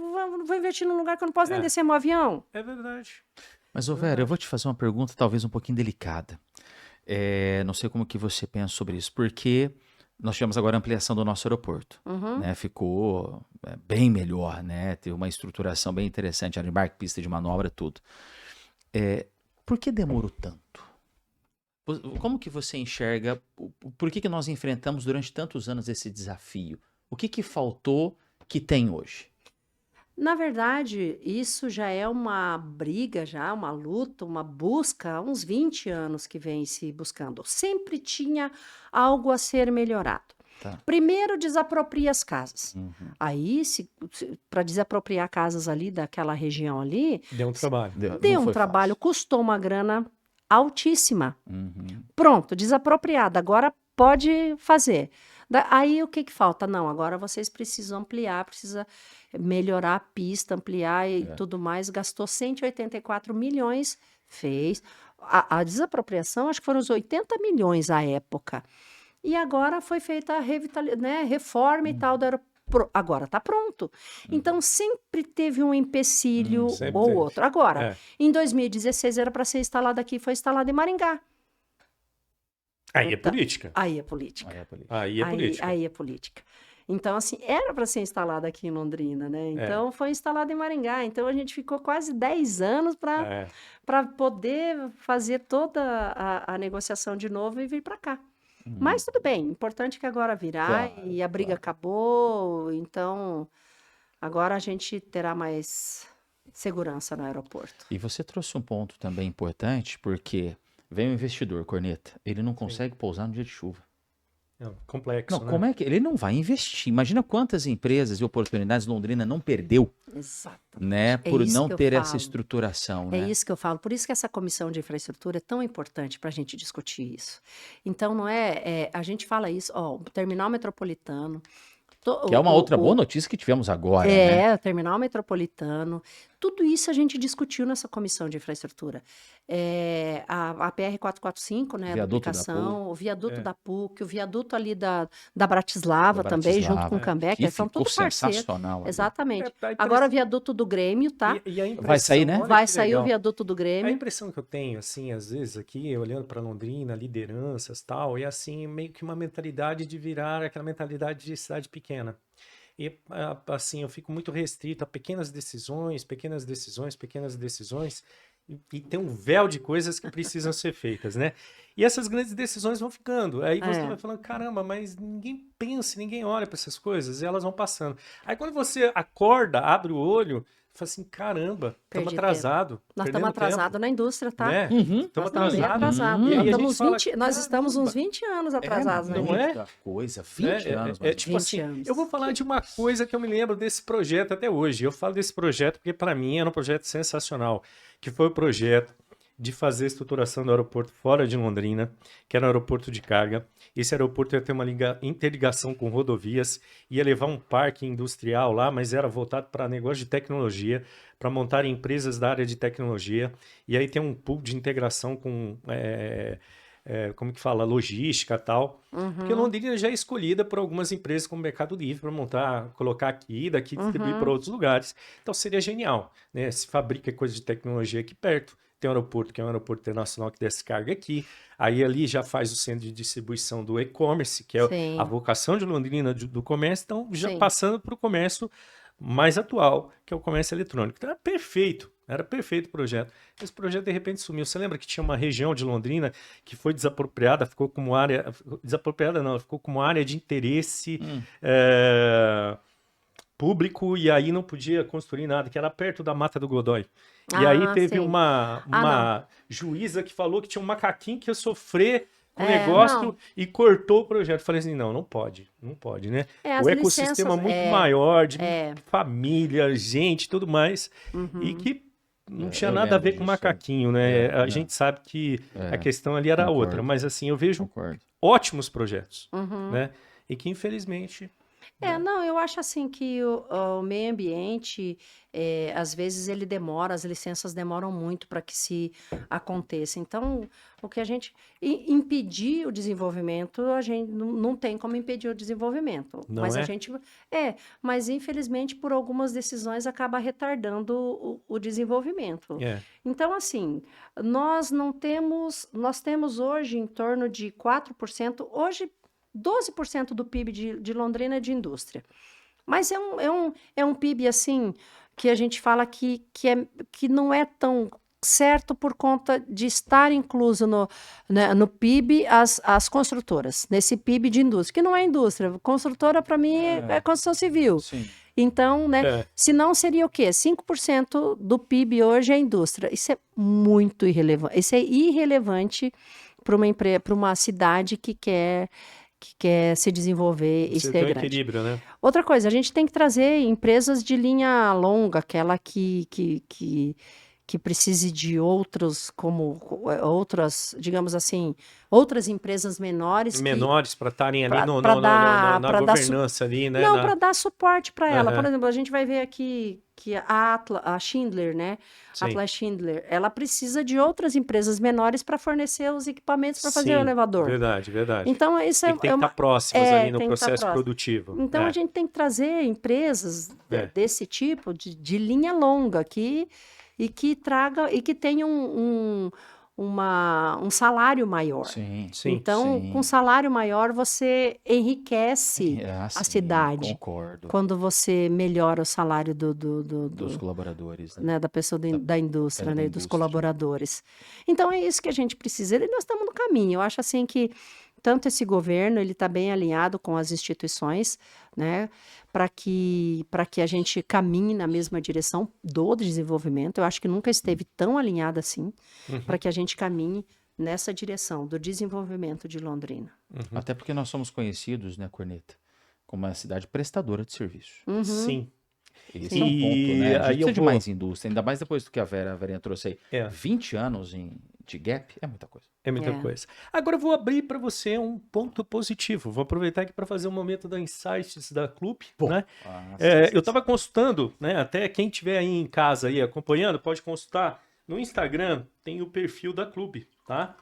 vou investir num lugar que eu não posso nem É. descer meu avião. É verdade. Mas, ô Vera, eu vou te fazer uma pergunta talvez um pouquinho delicada. Não sei como que você pensa sobre isso, porque nós tivemos agora a ampliação do nosso aeroporto, Uhum. né? Ficou bem melhor, né? Teve uma estruturação bem interessante, área de embarque, pista de manobra, tudo. Por que demorou tanto? Como que você enxerga, por que nós enfrentamos durante tantos anos esse desafio? O que faltou que tem hoje? Na verdade, isso já é uma briga, já uma luta, uma busca, há uns 20 anos que vem se buscando. Sempre tinha algo a ser melhorado. Tá. Primeiro, desapropria as casas. Uhum. Aí, para desapropriar casas ali daquela região ali, Deu um trabalho. deu Não um foi trabalho, custou uma grana altíssima. fácil. Uhum. Pronto, desapropriada, agora pode fazer. Aí o que falta? Não, agora vocês precisam ampliar, precisa melhorar a pista, ampliar e tudo mais. Gastou 184 milhões, fez. A desapropriação, acho que foram os 80 milhões à época. E agora foi feita a reforma e tal do aeroporto. agora está pronto. Então, sempre teve um empecilho Sempre ou teve. outro. Agora, É. em 2016 era para ser instalado aqui, foi instalado em Maringá. Aí é Então, política. aí é política. Aí é política. Aí é política. Então, assim, era para ser instalado aqui em Londrina, né? Então, foi instalado em Maringá. Então, a gente ficou quase 10 anos É. para poder fazer toda a negociação de novo e vir para cá. Mas tudo bem, importante que agora virá Claro, e a briga acabou, então agora a gente terá mais segurança no aeroporto. E você trouxe um ponto também importante, porque vem um investidor, Corneta, ele não consegue pousar no dia de chuva. É complexo, Não, né? como é que ele não vai investir? Imagina quantas empresas e oportunidades Londrina não perdeu, Exato. né, por isso não que eu ter essa falo. estruturação, É né? isso que eu falo. Por isso que essa comissão de infraestrutura é tão importante para a gente discutir isso. Então, não a gente fala isso, ó, o terminal metropolitano. Que é uma outra boa notícia que tivemos agora, né? O terminal metropolitano, tudo isso a gente discutiu nessa comissão de infraestrutura. A PR 445, né, a Viaduto da duplicação, o viaduto É. da PUC, o viaduto ali da Bratislava Da também, junto com o Bratislava, Cambec, que eles são ficou tudo parceiros. sensacional ali. Exatamente. É, a Agora o impressão- viaduto do Grêmio, tá? E a impressão, Vai sair, né? olha Vai que sair o legal. viaduto do A Grêmio. impressão que eu tenho, assim, às vezes aqui, olhando para Londrina, lideranças tal, é assim, meio que uma mentalidade de virar aquela mentalidade de cidade pequena. E, assim, eu fico muito restrito a pequenas decisões, pequenas decisões, pequenas decisões, e tem um véu de coisas que precisam ser feitas, né? E essas grandes decisões vão ficando. Aí você vai falando, caramba, mas ninguém pensa, ninguém olha para essas coisas, e elas vão passando. Aí quando você acorda, abre o olho, fala assim, caramba, estamos Perdi atrasados. Nós estamos atrasados na indústria, tá? Né? Uhum. Estamos Nós estamos bem atrasados. atrasados. E aí Nós, a gente estamos fala, nós estamos uns caramba. 20 anos atrasados É na não é? muita coisa, 20 anos, É mano. tipo 20 assim, anos. eu vou falar de uma coisa que eu me lembro desse projeto até hoje. Eu falo desse projeto porque para mim era um projeto sensacional, que foi o projeto de fazer a estruturação do aeroporto fora de Londrina, que era um aeroporto de carga. Esse aeroporto ia ter uma interligação com rodovias, ia levar um parque industrial lá, mas era voltado para negócio de tecnologia, para montar empresas da área de tecnologia. E aí tem um pool de integração com, como que fala, logística e tal. Porque Londrina já é escolhida por algumas empresas como Mercado Livre para montar, colocar aqui, daqui distribuir para outros lugares. Então seria genial, né? Se fabrica coisa de tecnologia aqui perto. Tem um aeroporto que é um aeroporto internacional que desce carga aqui. Aí ali já faz o centro de distribuição do e-commerce, que é Sim. a vocação de Londrina do comércio. Então já Sim. passando para o comércio mais atual, que é o comércio eletrônico. Então era perfeito o projeto. Esse projeto de repente sumiu. Você lembra que tinha uma região de Londrina que foi desapropriada, ficou como área... Desapropriada não, ficou como área de interesse público e aí não podia construir nada, que era perto da Mata do Godói. E aí teve sim. uma juíza que falou que tinha um macaquinho que ia sofrer com o É, negócio não. e cortou o projeto. Falei assim, não pode, né? As O ecossistema licenças, muito maior, de família, gente, tudo mais, e que não tinha eu nada a lembro ver com disso. macaquinho, né? A gente sabe que a questão ali era concordo. outra, mas assim, eu vejo Concordo. ótimos projetos, né? E que infelizmente... Não, eu acho assim que o meio ambiente, às vezes ele demora, as licenças demoram muito para que se aconteça. Então, o que a gente impedir o desenvolvimento, a gente não tem como impedir o desenvolvimento. Não Mas é? a gente mas infelizmente por algumas decisões acaba retardando o desenvolvimento. Então, assim, nós temos hoje em torno de 4%, hoje 12% do PIB de Londrina é de indústria. Mas é um PIB, assim, que a gente fala que não é tão certo por conta de estar incluso no PIB as construtoras, nesse PIB de indústria, que não é indústria. Construtora, para mim, é construção civil. Sim. Então, né, se não seria o quê? 5% do PIB hoje é indústria. Isso é muito irrelevante. Isso é irrelevante para uma cidade que quer se desenvolver e Você ser tem um grande. equilíbrio, né? Outra coisa, a gente tem que trazer empresas de linha longa, aquela que que precise de outras, digamos assim, outras empresas menores Menores para estarem ali para na governança ali, né? Não, para dar suporte para ela. Por Aham. exemplo, a gente vai ver aqui que a Schindler, né? Sim. Atlas Schindler, ela precisa de outras empresas menores para fornecer os equipamentos para fazer o Sim, elevador. verdade. Então, isso Tem que estar próximas ali no tem que estar processo próximo. produtivo. Então, a gente tem que trazer empresas desse tipo, de linha longa, e que tenham um salário maior. Sim. Então, com salário maior, você enriquece a cidade. Concordo. Quando você melhora o salário Dos colaboradores, né? da pessoa da indústria, né, dos indústria. colaboradores. Então, é isso que a gente precisa. E nós estamos no caminho. Eu acho assim que tanto esse governo, ele está bem alinhado com as instituições, né, para que a gente caminhe na mesma direção do desenvolvimento. Eu acho que nunca esteve tão alinhado assim, para que a gente caminhe nessa direção do desenvolvimento de Londrina. Até porque nós somos conhecidos, né, Corneta, como uma cidade prestadora de serviço. Sim. Esse é um ponto, né? A gente aí precisa de mais indústria, ainda mais depois do que a Verinha trouxe aí. 20 anos de gap é muita coisa. É muita coisa. Agora eu vou abrir para você um ponto positivo. Vou aproveitar aqui para fazer um momento da Insights da Clube, né? Eu estava consultando, né? Até quem estiver aí em casa aí acompanhando, pode consultar. No Instagram tem o perfil da Clube, tá?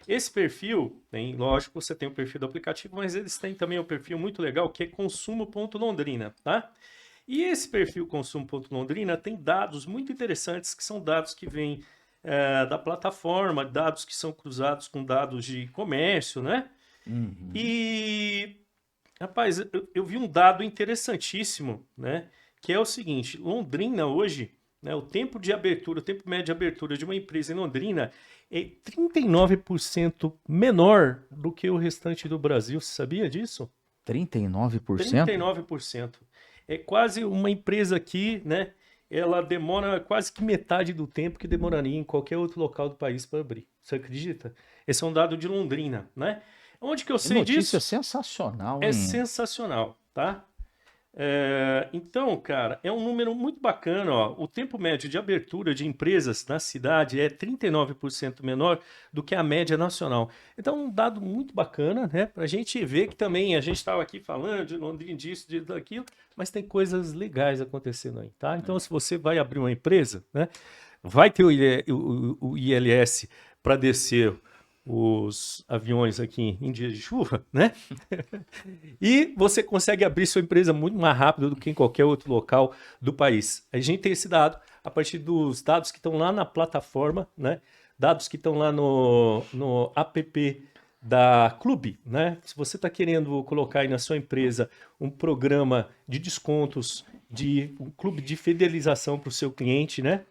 Esse perfil, lógico, você tem o perfil do aplicativo, mas eles têm também um perfil muito legal que é consumo.londrina, tá? E esse perfil consumo.londrina tem dados muito interessantes, que são dados que vêm da plataforma, dados que são cruzados com dados de comércio, né? E, rapaz, eu vi um dado interessantíssimo, né? Que é o seguinte, Londrina hoje, né, o tempo médio de abertura de uma empresa em Londrina é 39% menor do que o restante do Brasil. Você sabia disso? 39%? 39%. É quase uma empresa aqui, né? Ela demora quase que metade do tempo que demoraria em qualquer outro local do país para abrir. Você acredita? Esse é um dado de Londrina, né? Onde que eu sei disso? Notícia sensacional, É hein? sensacional, tá? Então, cara, é um número muito bacana, ó. O tempo médio de abertura de empresas na cidade é 39% menor do que a média nacional. Então, um dado muito bacana, né? Pra gente ver que também a gente estava aqui falando de Londrina, disso, daquilo, mas tem coisas legais acontecendo aí, tá? Então, se você vai abrir uma empresa, né? Vai ter o ILS para descer os aviões aqui em dias de chuva, né? E você consegue abrir sua empresa muito mais rápido do que em qualquer outro local do país. A gente tem esse dado a partir dos dados que estão lá na plataforma, né? Dados que estão lá no app da Clube, né? Se você está querendo colocar aí na sua empresa um programa de descontos, um clube de fidelização para o seu cliente, né?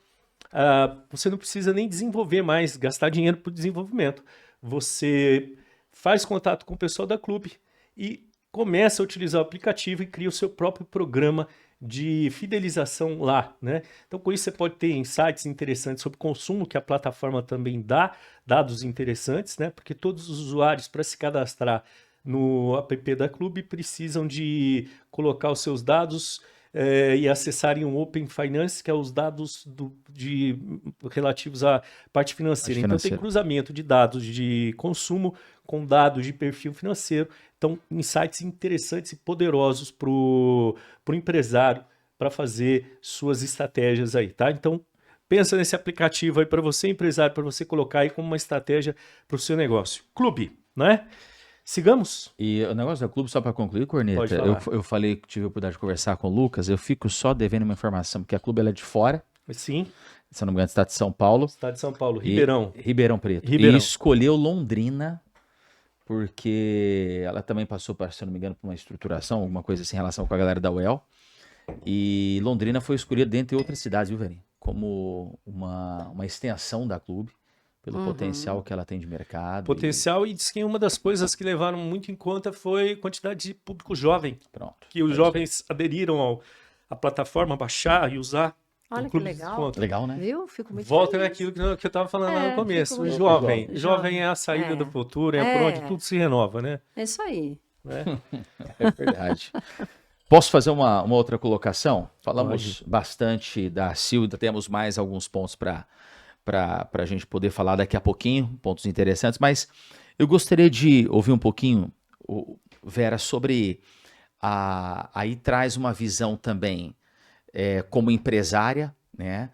Você não precisa nem desenvolver mais, gastar dinheiro para o desenvolvimento. Você faz contato com o pessoal da Clube e começa a utilizar o aplicativo e cria o seu próprio programa de fidelização lá, né? Então, com isso, você pode ter insights interessantes sobre consumo, que a plataforma também dá, dados interessantes, né? Porque todos os usuários, para se cadastrar no app da Clube, precisam de colocar os seus dados e acessarem o Open Finance, que é os dados relativos à parte financeira. Então, tem cruzamento de dados de consumo com dados de perfil financeiro. Então, insights interessantes e poderosos para o empresário para fazer suas estratégias aí, tá? Então, pensa nesse aplicativo aí para você, empresário, para você colocar aí como uma estratégia para o seu negócio. Clube, né? Sigamos? E o negócio da Clube, só para concluir, Corneta, Pode falar. eu falei que tive a oportunidade de conversar com o Lucas, eu fico só devendo uma informação, porque a Clube ela é de fora. Sim. Se eu não me engano, estado de São Paulo. Estado de São Paulo, Ribeirão. Ribeirão Preto. Ribeirão. E escolheu Londrina, porque ela também passou, se eu não me engano, por uma estruturação, alguma coisa assim, em relação com a galera da UEL. E Londrina foi escolhida dentre outras cidades, viu, Verinha? Como uma extensão da Clube, pelo potencial que ela tem de mercado. Potencial, e diz que uma das coisas que levaram muito em conta foi a quantidade de público jovem. Pronto. Que os jovens aderiram à plataforma, baixar e usar. Olha que legal. Legal, né? Viu? Fico muito Volta feliz. naquilo que eu estava falando lá no começo. fico O muito jovem. feliz. Jovem é a saída do futuro, é por onde tudo se renova, né? É isso aí. Né? É verdade. Posso fazer uma outra colocação? Falamos Pode. bastante da Sil, ainda temos mais alguns pontos para a gente poder falar daqui a pouquinho, pontos interessantes, mas eu gostaria de ouvir um pouquinho, Vera, sobre aí traz uma visão também como empresária, né?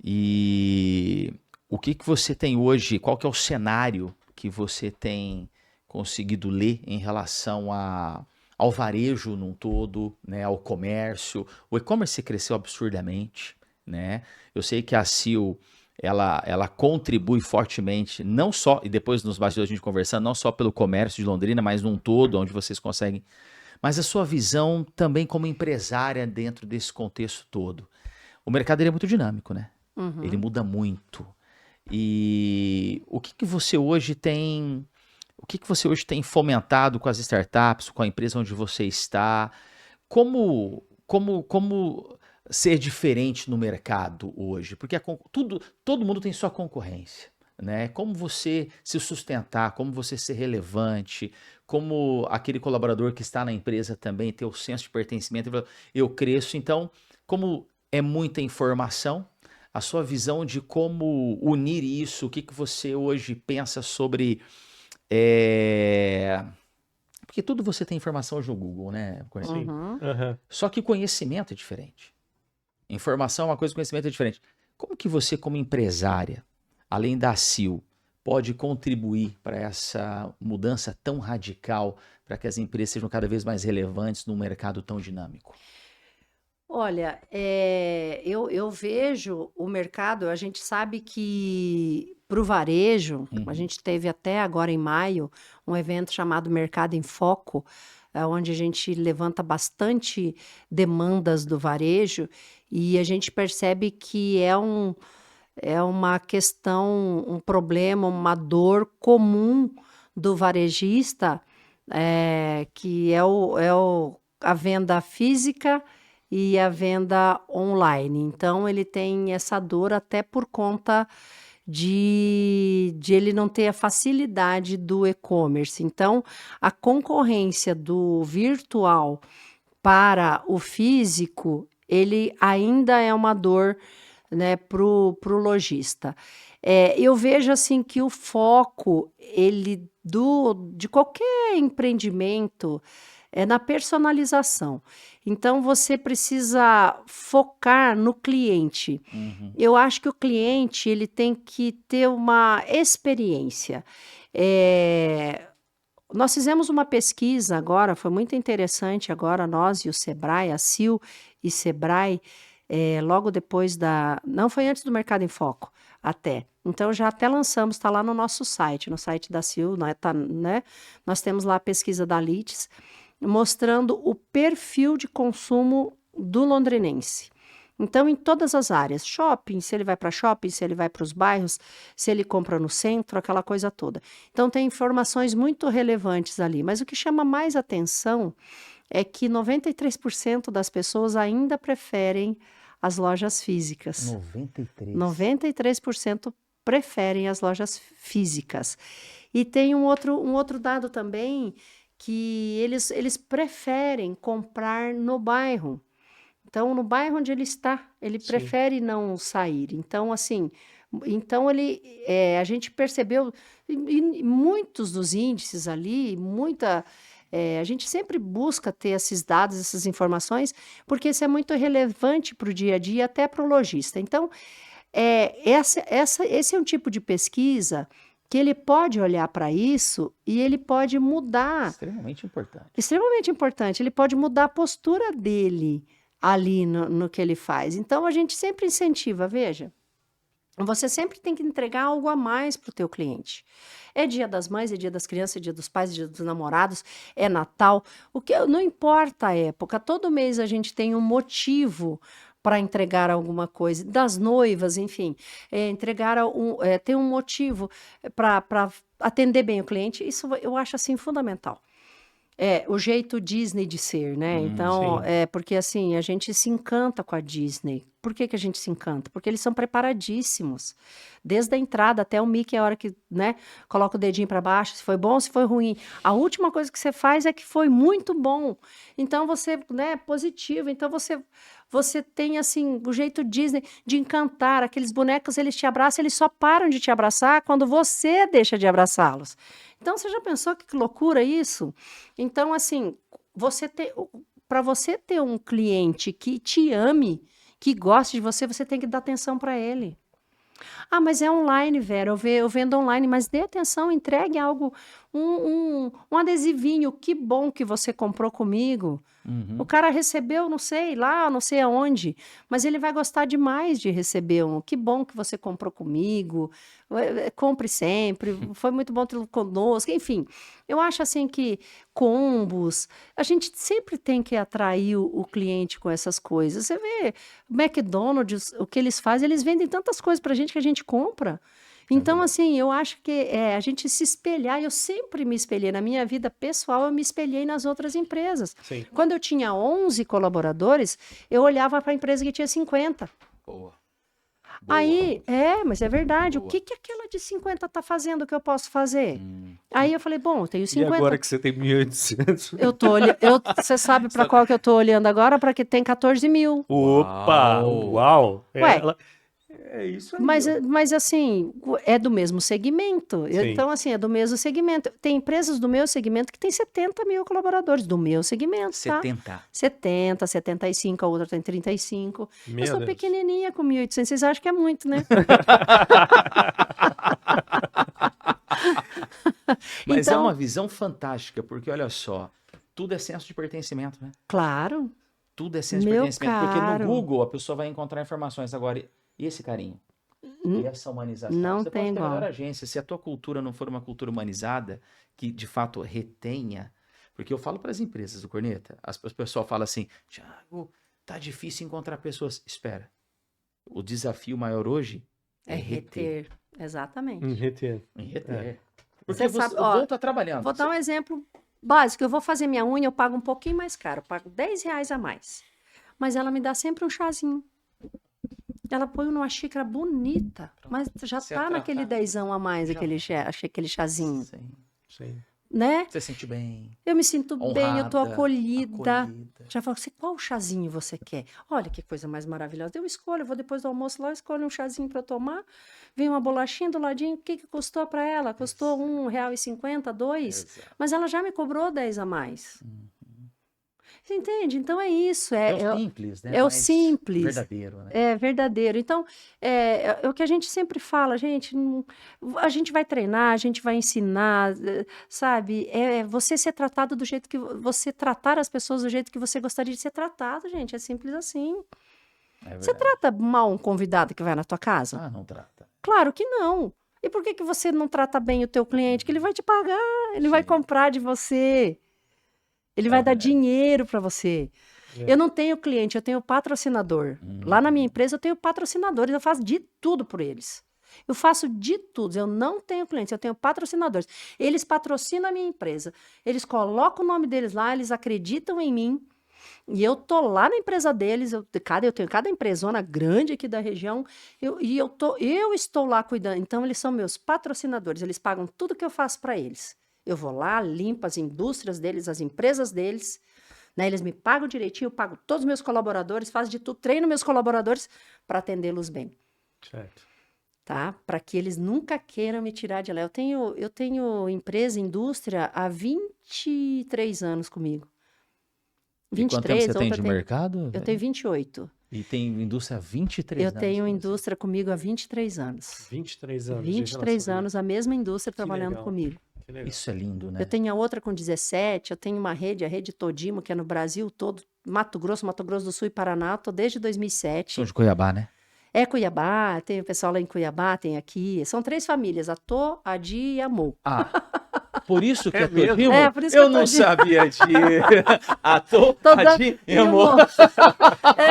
E o que você tem hoje, qual que é o cenário que você tem conseguido ler em relação ao varejo num todo, né, ao comércio? O e-commerce cresceu absurdamente, né? Eu sei que a Sil, ela contribui fortemente, não só, e depois nos bastidores a gente conversando, não só pelo comércio de Londrina, mas num todo, onde vocês conseguem, mas a sua visão também como empresária dentro desse contexto todo. O mercado ele é muito dinâmico, né? Ele Uhum. muda muito. E o que você hoje tem, fomentado com as startups, com a empresa onde você está? Como ser diferente no mercado hoje? Porque todo mundo tem sua concorrência, né? Como você se sustentar, como você ser relevante, como aquele colaborador que está na empresa também ter o senso de pertencimento, eu cresço. Então, como é muita informação, a sua visão de como unir isso, o que você hoje pensa sobre. é, Porque tudo você tem informação hoje no Google, né? Sim. Uhum. Aham. Só que conhecimento é diferente. Informação é uma coisa, conhecimento é diferente. Como que você, como empresária, além da Sil, pode contribuir para essa mudança tão radical, para que as empresas sejam cada vez mais relevantes num mercado tão dinâmico? Olha, eu vejo o mercado, a gente sabe que para o varejo, a Uhum. gente teve até agora em maio um evento chamado Mercado em Foco, onde a gente levanta bastante demandas do varejo e a gente percebe que é uma questão, um problema, uma dor comum do varejista, que a venda física e a venda online. Então, ele tem essa dor até por conta de ele não ter a facilidade do e-commerce. Então, a concorrência do virtual para o físico, ele ainda é uma dor, né, pro lojista. Eu vejo assim que o foco, ele de qualquer empreendimento é na personalização. Então você precisa focar no cliente. Uhum. Eu acho que o cliente ele tem que ter uma experiência. Eh, Nós fizemos uma pesquisa agora, foi muito interessante agora, nós e o Sebrae, a Sil e Sebrae, logo depois não foi antes do Mercado em Foco, até. Então já até lançamos, está lá no nosso site, no site da Sil, né, né? Nós temos lá a pesquisa da Lites, mostrando o perfil de consumo do londrinense. Então, em todas as áreas, shopping, se ele vai para shopping, se ele vai para os bairros, se ele compra no centro, aquela coisa toda. Então, tem informações muito relevantes ali. Mas o que chama mais atenção é que 93% das pessoas ainda preferem as lojas físicas. 93. 93% preferem as lojas físicas. E tem um outro dado também que eles preferem comprar no bairro. Então, no bairro onde ele está, ele Sim. prefere não sair. Então, assim, a gente percebeu em muitos dos índices ali, a gente sempre busca ter esses dados, essas informações, porque isso é muito relevante para o dia a dia, até para o lojista. Então, esse é um tipo de pesquisa que ele pode olhar para isso e ele pode mudar. Extremamente importante. Extremamente importante, ele pode mudar a postura dele ali no que ele faz. Então, a gente sempre incentiva, veja, você sempre tem que entregar algo a mais para o teu cliente. É Dia das Mães, é Dia das Crianças, é Dia dos Pais, é Dia dos Namorados, é Natal. Não importa a época, todo mês a gente tem um motivo para entregar alguma coisa. Das noivas, enfim, tem um motivo para atender bem o cliente. Isso eu acho assim fundamental. O jeito Disney de ser, né? Então, Sim. porque assim, a gente se encanta com a Disney. Por que que a gente se encanta? Porque eles são preparadíssimos. Desde a entrada até o Mickey, a hora que, né, coloca o dedinho para baixo, se foi bom, se foi ruim. A última coisa que você faz é que foi muito bom. Então você, né, é positivo. Então você tem assim o jeito Disney de encantar. Aqueles bonecos, eles te abraçam, eles só param de te abraçar quando você deixa de abraçá-los. Então você já pensou que loucura isso? Então assim, para você ter um cliente que te ame, que goste de você, você tem que dar atenção para ele. Ah, mas é online, Vera, eu vendo online, mas dê atenção, entregue algo, um adesivinho, que bom que você comprou comigo. O cara recebeu, não sei, lá, não sei aonde, mas ele vai gostar demais de receber que bom que você comprou comigo, compre sempre, foi muito bom tê-lo conosco, enfim. Eu acho assim que combos, a gente sempre tem que atrair o cliente com essas coisas. Você vê, o McDonald's, o que eles fazem, eles vendem tantas coisas pra gente que a gente compra. Então, assim, eu acho que a gente se espelhar, eu sempre me espelhei, na minha vida pessoal, eu me espelhei nas outras empresas. Sim. Quando eu tinha 11 colaboradores, eu olhava para a empresa que tinha 50. Boa. Aí, mas é verdade, o que aquela de 50 está fazendo que eu posso fazer? Aí eu falei, bom, eu tenho 50. E agora que você tem 1.800? Você sabe para qual que eu estou olhando agora? Para que tem 14 mil. Opa! Uau! Ué, É isso aí. mas assim, é do mesmo segmento. Sim. Então, assim, é do mesmo segmento. Tem empresas do meu segmento que tem 70 mil colaboradores, do meu segmento, tá? 70, 75, a outra tem 35. Meu Eu sou Deus. pequenininha com 1.800, vocês acham que é muito, né? Mas Então, é uma visão fantástica, porque olha só, tudo é senso de pertencimento, né? claro, Tudo é senso de meu pertencimento, porque caro, no Google a pessoa vai encontrar informações. Agora, e esse carinho? E essa humanização? não Você tem pode ter a melhor igual. agência, se a tua cultura não for uma cultura humanizada, que de fato retenha, porque eu falo para as empresas, o Corneta, o pessoal fala assim, Thiago, tá difícil encontrar pessoas. Espera, o desafio maior hoje é reter. Exatamente. Reter. Em reter. Você Porque sabe, o ó, bom tá trabalhando. vou dar um exemplo básico. Eu vou fazer minha unha, eu pago um pouquinho mais caro, eu pago R$10 a mais. Mas ela me dá sempre um chazinho. Ela põe numa xícara bonita, mas já Você tá é naquele tratado. dezão a mais, Já. aquele chazinho, Sim. Sim. né? Você se sente bem, Eu me sinto bem, eu tô honrada, acolhida. acolhida. Já falo, qual chazinho você quer? Olha que coisa mais maravilhosa. Eu escolho, eu vou depois do almoço lá, eu escolho um chazinho para eu tomar. Vem uma bolachinha do ladinho. O que custou para ela? Custou R$1,50, R$2. Exato. Mas ela já me cobrou 10 a mais. Você entende? Então é isso. É o simples, né? É o Mas simples. verdadeiro, né? É verdadeiro. Então, é o que a gente sempre fala, gente. A gente vai treinar, a gente vai ensinar, sabe? É você ser tratado do jeito que você tratar as pessoas do jeito que você gostaria de ser tratado, gente. É simples assim. É Você verdade. trata mal um convidado que vai na tua casa? Ah, não trata. Claro que não. E por que você não trata bem o teu cliente? Que ele vai te pagar, ele vai Sim. comprar de você. Ele vai dar verdade. dinheiro para você. Eu não tenho cliente, eu tenho patrocinador. Lá na minha empresa eu tenho patrocinadores, eu faço de tudo por eles. Eu faço de tudo. Eu não tenho clientes, eu tenho patrocinadores. Eles patrocinam a minha empresa. Eles colocam o nome deles lá, eles acreditam em mim. E eu tô lá na empresa deles, eu tenho cada empresona grande aqui da região, eu estou lá cuidando. Então, eles são meus patrocinadores, eles pagam tudo que eu faço para eles. Eu vou lá, limpo as indústrias deles, as empresas deles, né? Eles me pagam direitinho, eu pago todos os meus colaboradores, faço de tudo, treino meus colaboradores para atendê-los bem, Certo. tá? Para que eles nunca queiram me tirar de lá. Eu tenho empresa, indústria há 23 anos comigo. E quanto tempo 23, você tem outra de mercado? eu tenho 28. E tem indústria há 23 Eu anos. tenho com você. indústria comigo há 23 anos. 23 anos. de 23 relacionamento. anos, a mesma indústria trabalhando legal. comigo. Que legal. Isso é lindo, né? Eu tenho a outra com 17, eu tenho uma rede, a Rede Todimo, que é no Brasil todo, Mato Grosso do Sul e Paraná, tô desde 2007. São de Cuiabá, né? É Cuiabá, tem o pessoal lá em Cuiabá, tem aqui. São 3 famílias, a Tô, a Di e a Mo. Ah, Por isso que é mesmo? Todimo? É, por isso que Eu é não Todimo. sabia disso. Tô dando Todimo.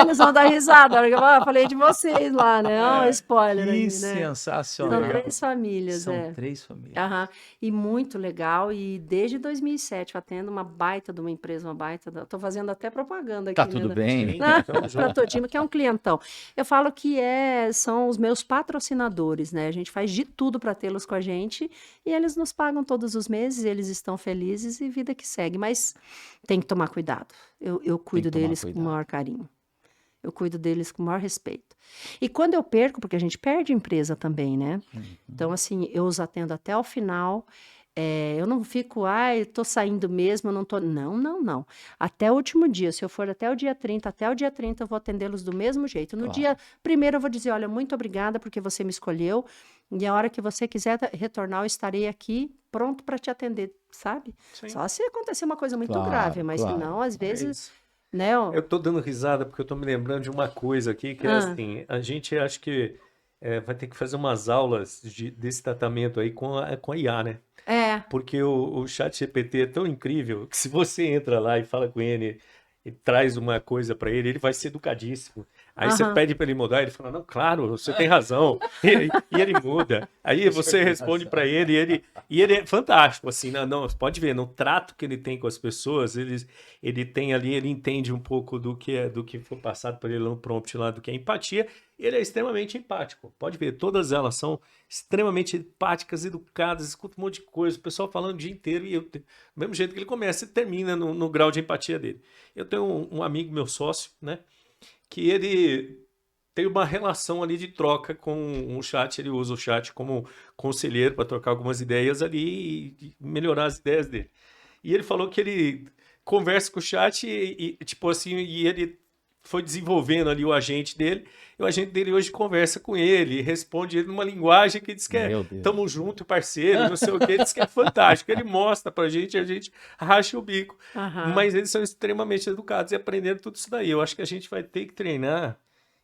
Eles vão dar risada. Na hora que eu falei de vocês lá, né? Ó, spoiler Que aí, né? sensacional. São 3 famílias, São 3 famílias. Aham. E muito legal. E desde 2007 eu atendo uma baita de uma empresa, uma baita. Tô fazendo até propaganda aqui, Tá né? tudo bem? Para Todimo, que é um clientão. Eu falo que são os meus patrocinadores, né? A gente faz de tudo para tê-los com a gente e eles nos pagam todos os meses, eles estão felizes e vida que segue. Mas tem que tomar cuidado. Eu cuido tomar deles com o cuidado. maior carinho. Eu cuido deles com o maior respeito. E quando eu perco, porque a gente perde empresa também, né? Então, assim, eu os atendo até o final. Eu não fico, eu tô saindo mesmo, eu não tô. Não, não, não. Até o último dia. Se eu for até o dia 30, eu vou atendê-los do mesmo jeito. No Claro. dia primeiro, eu vou dizer: olha, muito obrigada porque você me escolheu. E a hora que você quiser retornar, eu estarei aqui pronto para te atender, sabe? Sim. Só se acontecer uma coisa muito Claro, grave, mas claro. não, às É vezes. isso. Né? Eu tô dando risada porque eu tô me lembrando de uma coisa aqui que é assim, a gente acho que vai ter que fazer umas aulas desse tratamento aí com a IA, né? Porque o chat GPT é tão incrível que se você entra lá e fala com ele e traz uma coisa para ele, ele vai ser educadíssimo. Aí você pede para ele mudar, ele fala, não, claro, você tem razão. E ele muda. Aí você responde para ele e ele é fantástico, assim, não, pode ver, no trato que ele tem com as pessoas, ele tem ali, ele entende um pouco do que foi passado por ele no prompt lá, do que é empatia. Ele é extremamente empático. Pode ver, todas elas são extremamente empáticas, educadas, escuta um monte de coisa, o pessoal falando o dia inteiro, e do mesmo jeito que ele começa, ele termina no grau de empatia dele. Eu tenho um amigo, meu sócio, né, que ele tem uma relação ali de troca com o chat, ele usa o chat como conselheiro para trocar algumas ideias ali e melhorar as ideias dele. E ele falou que ele conversa com o chat tipo assim, e ele foi desenvolvendo ali o agente dele, e o agente dele hoje conversa com ele, responde ele numa linguagem que diz que tamo junto, parceiro, não sei o que, diz que é fantástico. Ele mostra pra gente e a gente racha o bico. Mas eles são extremamente educados e aprendendo tudo isso daí. Eu acho que a gente vai ter que treinar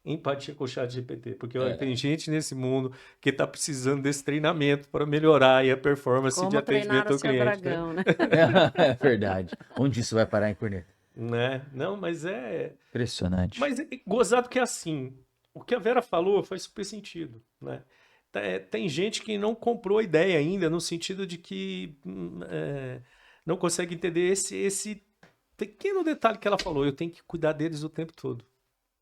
empatia com o chat GPT, porque olha, tem gente nesse mundo que está precisando desse treinamento para melhorar aí a performance de atendimento ao cliente. Dragão, né? É verdade. Onde isso vai parar, hein, Corneta? Né? Não, mas é impressionante. Mas é gozado que é assim. O que a Vera falou faz super sentido, né? Tem gente que não comprou a ideia ainda, no sentido de que não consegue entender esse pequeno detalhe que ela falou. Eu tenho que cuidar deles o tempo todo.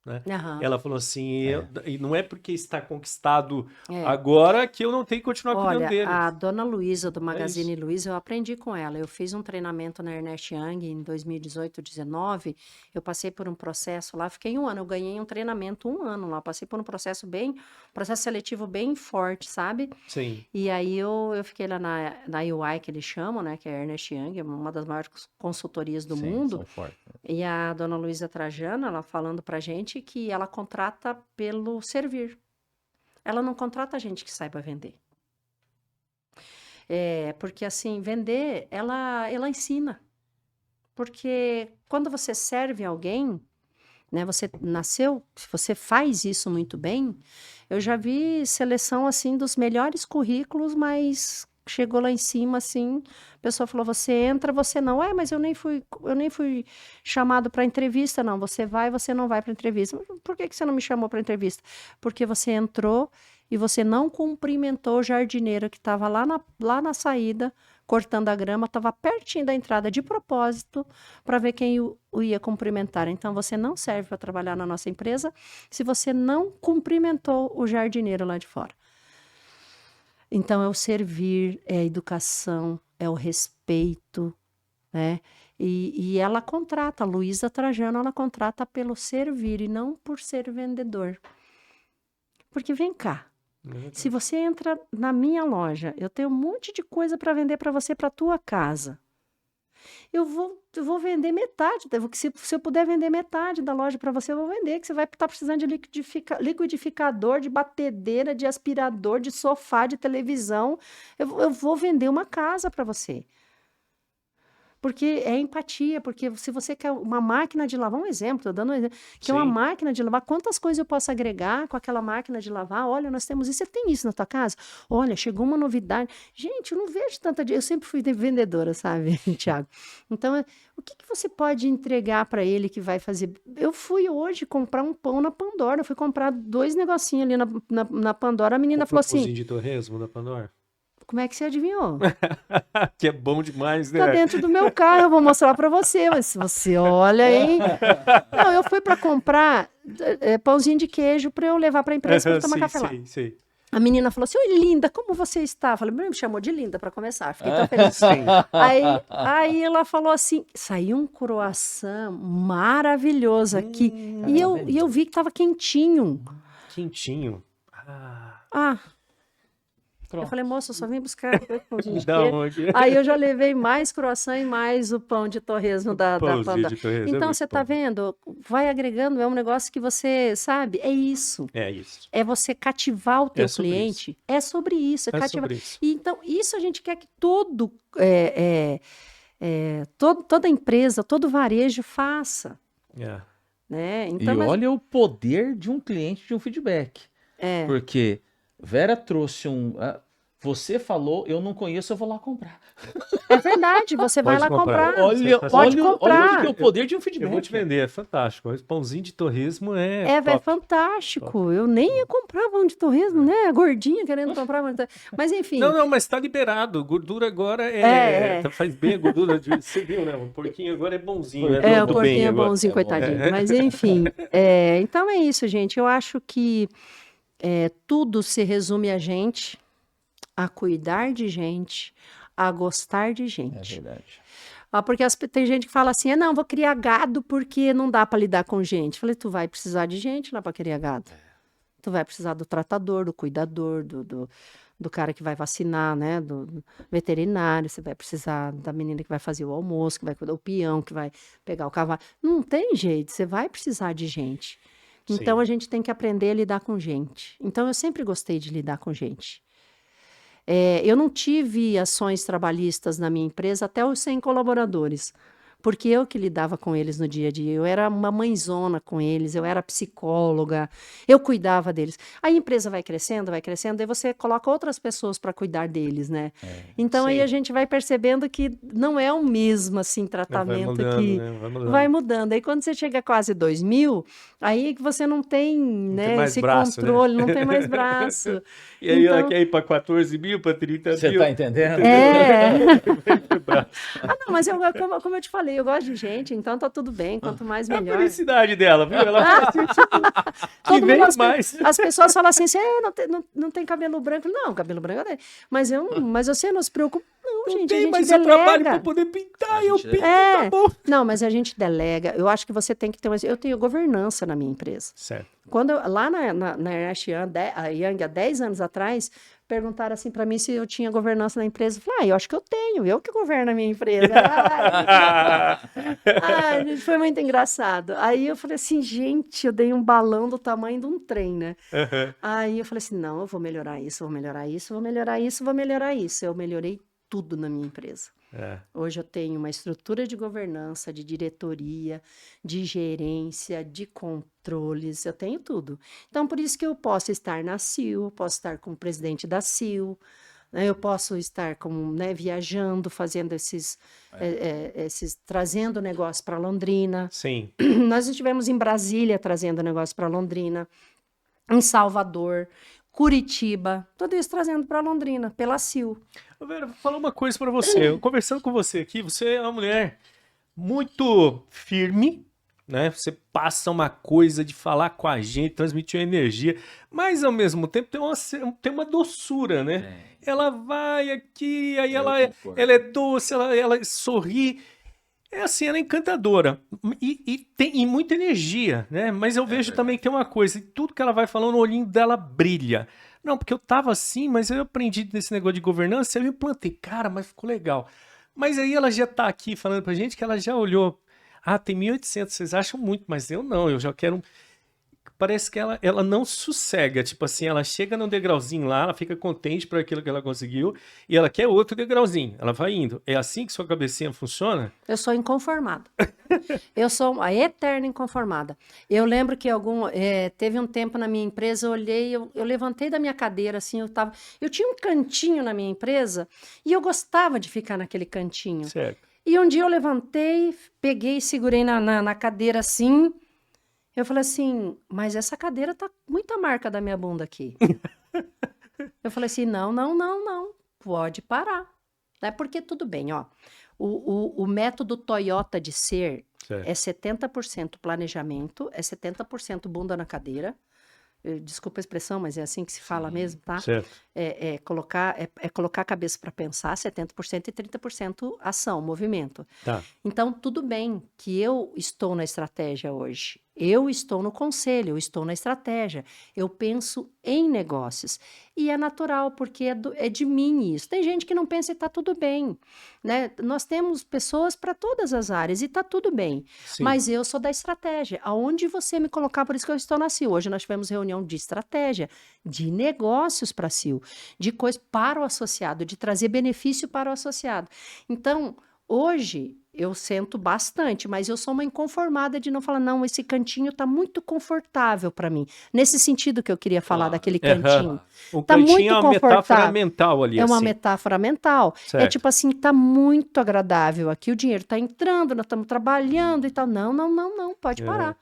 Né? Ela falou assim, e não é porque está conquistado agora que eu não tenho que continuar cuidando deles. A dona Luísa, do Magazine Luiza, eu aprendi com ela. Eu fiz um treinamento na Ernest Young em 2018, 2019. Eu passei por um processo lá, fiquei 1 ano. Eu ganhei um treinamento 1 ano lá. Passei por um processo seletivo bem forte, sabe? Sim. E aí eu fiquei lá na UI, que eles chamam, né? Que é a Ernest Young, uma das maiores consultorias do mundo. São fortes. E a dona Luísa Trajano, ela falando pra gente que ela contrata pelo servir. Ela não contrata gente que saiba vender. Porque assim, vender, ela ensina. Porque quando você serve alguém, né, você nasceu, se você faz isso muito bem, eu já vi seleção assim dos melhores currículos, mas chegou lá em cima assim, a pessoa falou: você entra, você não. Mas eu nem fui chamado para entrevista, não. Você vai, você não vai para entrevista. Por que você não me chamou para entrevista? Porque você entrou e você não cumprimentou o jardineiro que estava lá na saída, cortando a grama, estava pertinho da entrada de propósito para ver quem o ia cumprimentar. Então, você não serve para trabalhar na nossa empresa se você não cumprimentou o jardineiro lá de fora. Então, é o servir, é a educação, é o respeito, né? E ela contrata, a Luísa Trajano, ela contrata pelo servir e não por ser vendedor. Porque vem cá, se você entra na minha loja, eu tenho um monte de coisa para vender para você, para tua casa. Eu vou vender metade, se eu puder vender metade da loja para você, eu vou vender, que você vai estar precisando de liquidificador, de batedeira, de aspirador, de sofá, de televisão. Eu vou vender uma casa para você. Porque é empatia, porque se você quer uma máquina de lavar, um exemplo, estou dando um exemplo, que é uma Sim. máquina de lavar, quantas coisas eu posso agregar com aquela máquina de lavar? Olha, nós temos isso, você tem isso na tua casa? Olha, chegou uma novidade. Gente, eu não vejo tanta... Eu sempre fui vendedora, sabe, Thiago? Então, o que você pode entregar para ele que vai fazer? Eu fui hoje comprar um pão na Pandora, eu fui comprar 2 negocinhos ali na Pandora, a menina falou assim, Pãozinho de torresmo da Pandora. como é que você adivinhou? Que é bom demais, Tá né? dentro do meu carro, eu vou mostrar para você, mas se você olha, hein? Não, eu fui para comprar pãozinho de queijo para eu levar para a empresa para tomar Sim, café lá. sei. A menina falou assim, oi, linda, como você está? Eu falei, me chamou de linda para começar, fiquei tão feliz. Sim. Aí ela falou assim, saiu um croissant maravilhoso aqui, e eu vi que estava quentinho. Quentinho. Ah, Ah, eu Pronto. falei, moça, eu só vim buscar 2 pãozinhos de dá queijo. onde? Aí eu já levei mais croissant e mais o pão de torresmo da Pãozinho Pandora. de torresmo é Então, muito você tá bom. vendo? Vai agregando, é um negócio que você, sabe? É isso. É isso. É você cativar o teu sobre cliente. É sobre isso, é É cativar. sobre isso. E então, isso a gente quer que toda empresa, todo varejo faça, É. né? E Então, mas, olha o poder de um cliente de um feedback. Porque Vera trouxe você falou, eu não conheço, eu vou lá comprar. é verdade, você vai Pode lá comprar. comprar. Olha, Pode olha, comprar. olha que é o poder de um feedback. Eu vou te vender, é fantástico. Esse pãozinho de torresmo é É top. fantástico. Eu nem ia comprar pão de torresmo, né? A gordinha querendo comprar pão de torresmo. Mas enfim. Não, mas tá liberado. Gordura agora faz bem a gordura. Você viu, né? O porquinho agora é bonzinho. O do bem porquinho é agora. bonzinho, coitadinho. Mas enfim. Então é isso, gente. Eu acho que tudo se resume a gente, a cuidar de gente, a gostar de É gente. verdade. Porque tem gente que fala assim, não, vou criar gado porque não dá para lidar com gente. Falei, tu vai precisar de gente lá para criar gado. Tu vai precisar do tratador, do cuidador, do cara que vai vacinar, né? Do veterinário, você vai precisar da menina que vai fazer o almoço, que vai cuidar do peão, que vai pegar o cavalo. Não tem jeito, você vai precisar de gente. Então, Sim. a gente tem que aprender a lidar com gente. Então, eu sempre gostei de lidar com gente. Eu não tive ações trabalhistas na minha empresa até os 100 colaboradores, porque eu que lidava com eles no dia a dia. Eu era uma mãezona com eles, eu era psicóloga, eu cuidava deles. A empresa vai crescendo, daí você coloca outras pessoas para cuidar deles, né? Então, aí Sim. a gente vai percebendo que não é o mesmo, assim, Vai tratamento mudando, que... né? Vai mudando. Vai mudando. Aí, quando você chega a quase 2.000, aí que você não tem, né, mais esse braço, né? controle, não tem mais braço. E aí ela Então- quer ir para 14 mil, para 30 Você mil. tá entendendo? Não, mas como eu te falei, eu gosto de gente, então tá tudo bem, quanto mais É a melhor. felicidade dela, viu? Ela fala assim, que Todo vem mundo, mais. as pessoas falam assim, você não tem cabelo branco. Não, cabelo branco eu tenho. Mas você não se preocupa. Não, Não gente, a tem, gente mas eu trabalho delega. para poder pintar, A eu gente pinto, É. tá bom. Não, mas a gente delega. Eu acho que você tem que ter eu tenho governança na minha empresa. Certo. Quando lá na Ernst Young, há 10 anos atrás, perguntaram assim para mim se eu tinha governança na empresa. Eu falei, eu acho que eu tenho, eu que governo a minha empresa. Gente, foi muito engraçado. Aí eu falei assim, gente, eu dei um balão do tamanho de um trem, né? Aí eu falei assim, não, eu vou melhorar isso, vou melhorar isso, vou melhorar isso, vou melhorar isso. Eu melhorei tudo na minha empresa. Hoje eu tenho uma estrutura de governança, de diretoria, de gerência, de controles, eu tenho tudo. Então, por isso que eu posso estar na CIL, posso estar com o presidente da CIL, né, eu posso estar viajando, fazendo trazendo negócio para Londrina. Sim. Nós estivemos em Brasília trazendo negócio para Londrina, em Salvador, Curitiba, tudo isso trazendo para Londrina, pela CIL. Vera, vou falar uma coisa para você. Eu, conversando com você aqui, você é uma mulher muito firme, né? Você passa uma coisa de falar com a gente, transmitir uma energia, mas ao mesmo tempo tem uma doçura, né? Ela vai aqui, aí ela é doce, ela sorri. É assim, ela é encantadora e tem muita energia, né? Mas eu vejo também que tem uma coisa, tudo que ela vai falando, o olhinho dela brilha. Não, porque eu tava assim, mas eu aprendi nesse negócio de governança, eu implantei, cara, mas ficou legal. Mas aí ela já tá aqui falando pra gente que ela já olhou, tem 1.800, vocês acham muito, mas eu não, eu já quero... parece que ela não sossega. Tipo assim, ela chega no degrauzinho lá, ela fica contente por aquilo que ela conseguiu e ela quer outro degrauzinho. Ela vai indo. É assim que sua cabecinha funciona? Eu sou inconformada. Eu sou a eterna inconformada. Eu lembro que teve um tempo na minha empresa, eu olhei, eu levantei da minha cadeira, assim, eu tinha um cantinho na minha empresa e eu gostava de ficar naquele cantinho. Certo. E um dia eu levantei, peguei e segurei na cadeira assim. Eu falei assim, mas essa cadeira tá muita marca da minha bunda aqui. Eu falei assim, não, pode parar. É porque tudo bem, ó. O método Toyota de ser Certo. é 70% planejamento, é 70% bunda na cadeira. Desculpa a expressão, mas é assim que se fala mesmo, tá? Certo. Colocar a cabeça para pensar, 70% e 30% ação, movimento. Tá. Então, tudo bem que eu estou na estratégia hoje. Eu estou no conselho, eu estou na estratégia. Eu penso em negócios. E é natural, porque é de mim isso. Tem gente que não pensa e está tudo bem. Né? Nós temos pessoas para todas as áreas e está tudo bem. Sim. Mas eu sou da estratégia. Aonde você me colocar, por isso que eu estou na CIL. Hoje nós tivemos reunião de estratégia, de negócios para a CIL, de coisa para o associado, de trazer benefício para o associado. Então, hoje eu sento bastante, mas eu sou uma inconformada de não falar, não, esse cantinho tá muito confortável para mim. Nesse sentido que eu queria falar daquele cantinho. O Tá cantinho muito é uma metáfora confortável. mental ali, É uma assim. metáfora mental. É Certo. tipo assim, tá muito agradável aqui, o dinheiro tá entrando, nós estamos trabalhando e tal. Não, pode parar.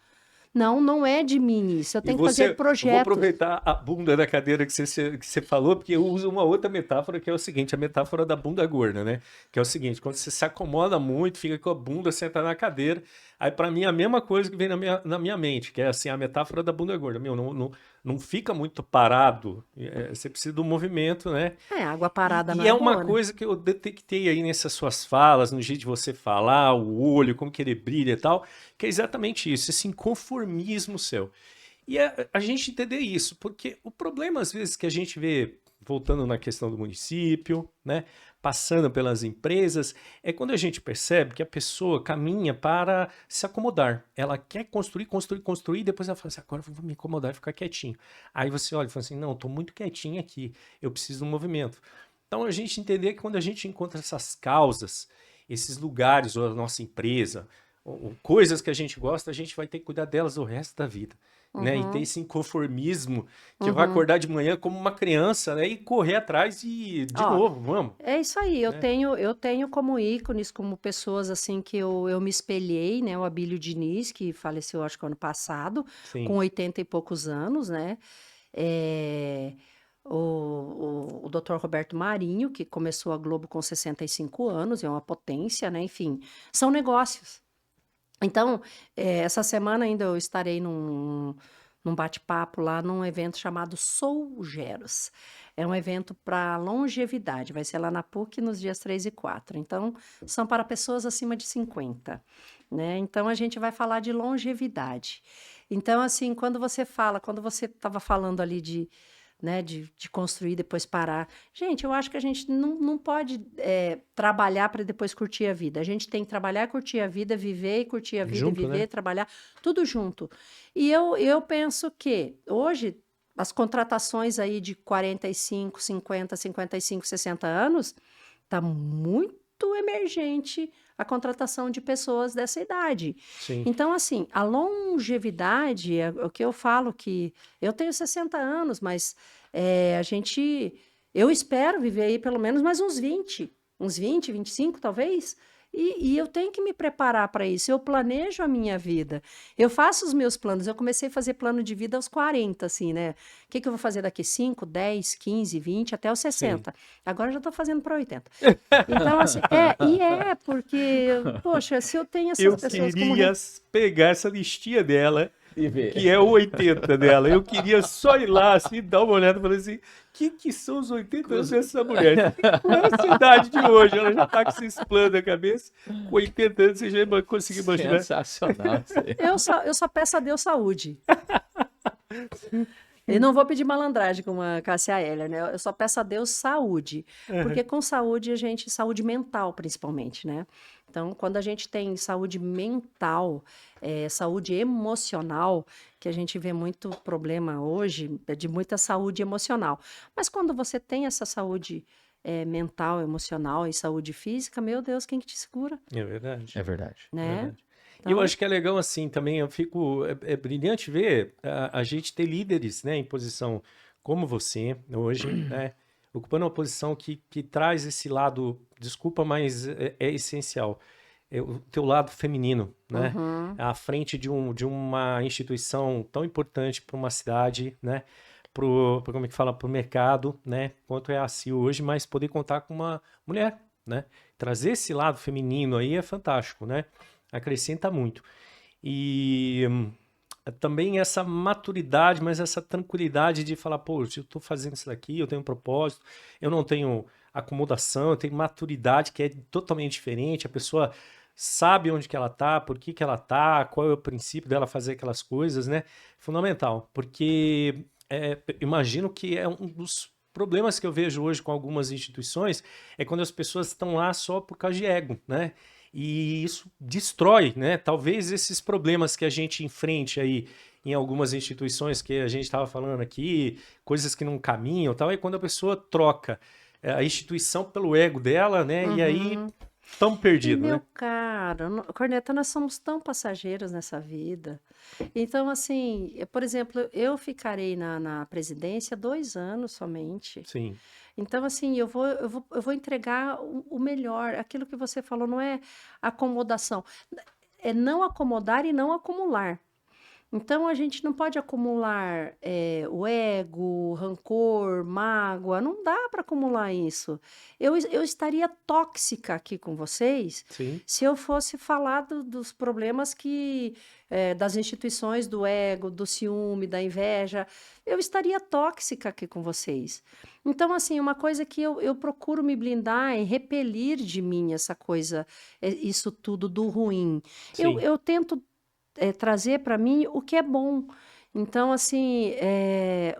Não é de mim isso. Eu tenho que fazer Eu vou projetos. aproveitar a bunda da cadeira que você falou, porque eu uso uma outra metáfora que é o seguinte, a metáfora da bunda gorda, né? Que é o seguinte, quando você se acomoda muito, fica com a bunda sentada na cadeira, aí para mim é a mesma coisa que vem na minha mente, que é assim, a metáfora da bunda gorda. Meu, não fica muito parado, você precisa do movimento, né? Água parada E não é é uma boa, né? coisa que eu detectei aí nessas suas falas, no jeito de você falar, o olho, como que ele brilha e tal, que é exatamente isso, esse inconformismo seu. E a gente entender isso, porque o problema às vezes que a gente vê, voltando na questão do município, né, passando pelas empresas, é quando a gente percebe que a pessoa caminha para se acomodar. Ela quer construir, e depois ela fala assim, agora eu vou me acomodar e ficar quietinho. Aí você olha e fala assim, não, estou muito quietinho aqui, eu preciso de um movimento. Então a gente entender que quando a gente encontra essas causas, esses lugares, ou a nossa empresa, ou coisas que a gente gosta, a gente vai ter que cuidar delas o resto da vida. Né? E ter esse inconformismo que vai acordar de manhã como uma criança, né? E correr atrás e de novo, vamos. É isso aí, eu Né? tenho como ícones, como pessoas assim que eu me espelhei, né? O Abílio Diniz, que faleceu acho que ano passado, Sim. com 80 e poucos anos, né? O Dr. Roberto Marinho, que começou a Globo com 65 anos, é uma potência, né? Enfim, são negócios. Então, essa semana ainda eu estarei num bate-papo lá num evento chamado Sou Geros. É um evento para longevidade, vai ser lá na PUC nos dias 3 e 4. Então, são para pessoas acima de 50, né? Então, a gente vai falar de longevidade. Então, assim, quando você estava falando ali de construir, depois parar. Gente, eu acho que a gente não pode trabalhar para depois curtir a vida. A gente tem que trabalhar, curtir a vida, viver e curtir a vida, Junto, viver, né? trabalhar, tudo junto. E eu penso que hoje as contratações aí de 45, 50, 55, 60 anos tá muito emergente a contratação de pessoas dessa idade. Sim. Então, assim, a longevidade é o que eu falo, que eu tenho 60 anos, mas eu espero viver aí pelo menos mais uns 20, 25 talvez, e eu tenho que me preparar para isso. Eu planejo a minha vida, eu faço os meus planos. Eu comecei a fazer plano de vida aos 40, assim, né? O que eu vou fazer daqui 5, 10, 15, 20, até os 60. Sim. Agora eu já estou fazendo para 80. Então, assim, porque, poxa, se eu tenho essas pessoas como... Eu queria pegar essa listinha dela, E ver. que é o 80 dela. Eu queria só ir lá, assim, dar uma olhada e falar assim, que são os 80 anos dessa mulher? Qual é a cidade de hoje? Ela já tá com esses planos na cabeça. Com 80 anos você já conseguiu imaginar. Sensacional. Eu só peço a Deus saúde. E não vou pedir malandragem como a Cássia Eller, né? Eu só peço a Deus saúde, porque com saúde saúde mental principalmente, né? Então, quando a gente tem saúde mental, saúde emocional, que a gente vê muito problema hoje, é de muita saúde emocional. Mas quando você tem essa saúde mental, emocional e saúde física, meu Deus, quem que te segura, É verdade. É verdade. né? Verdade. E eu Então, acho que é legal assim também, é brilhante ver a gente ter líderes, né, em posição como você hoje, né, ocupando uma posição que traz esse lado, desculpa, mas é essencial, é o teu lado feminino, né, uhum, à frente de uma instituição tão importante para uma cidade, né, como é que fala, para o mercado, né, quanto é a CIO hoje, mas poder contar com uma mulher, né, trazer esse lado feminino aí é fantástico, né, acrescenta muito. E também essa maturidade, mas essa tranquilidade de falar, pô, eu estou fazendo isso daqui, eu tenho um propósito, eu não tenho acomodação, eu tenho maturidade que é totalmente diferente, a pessoa sabe onde que ela tá, por que que ela tá, qual é o princípio dela fazer aquelas coisas, né? Fundamental, porque imagino que é um dos problemas que eu vejo hoje com algumas instituições é quando as pessoas estão lá só por causa de ego, né? E isso destrói, né? Talvez esses problemas que a gente enfrente aí em algumas instituições que a gente estava falando aqui, coisas que não caminham, tal, é quando a pessoa troca a instituição pelo ego dela, né? E aí uhum. estamos E perdidos, meu né? caro, Corneta, nós somos tão passageiros nessa vida. Então, assim, por exemplo, eu ficarei na presidência 2 anos somente. Sim, Então, assim, eu vou entregar o melhor. Aquilo que você falou não é acomodação, é não acomodar e não acumular. Então, a gente não pode acumular o ego, rancor, mágoa, não dá para acumular isso. Eu estaria tóxica aqui com vocês sim, se eu fosse falar dos problemas das instituições, do ego, do ciúme, da inveja. Eu estaria tóxica aqui com vocês. Então, assim, uma coisa que eu procuro me blindar e repelir de mim essa coisa, isso tudo do ruim. Eu, sim, eu tento trazer para mim o que é bom. Então, assim,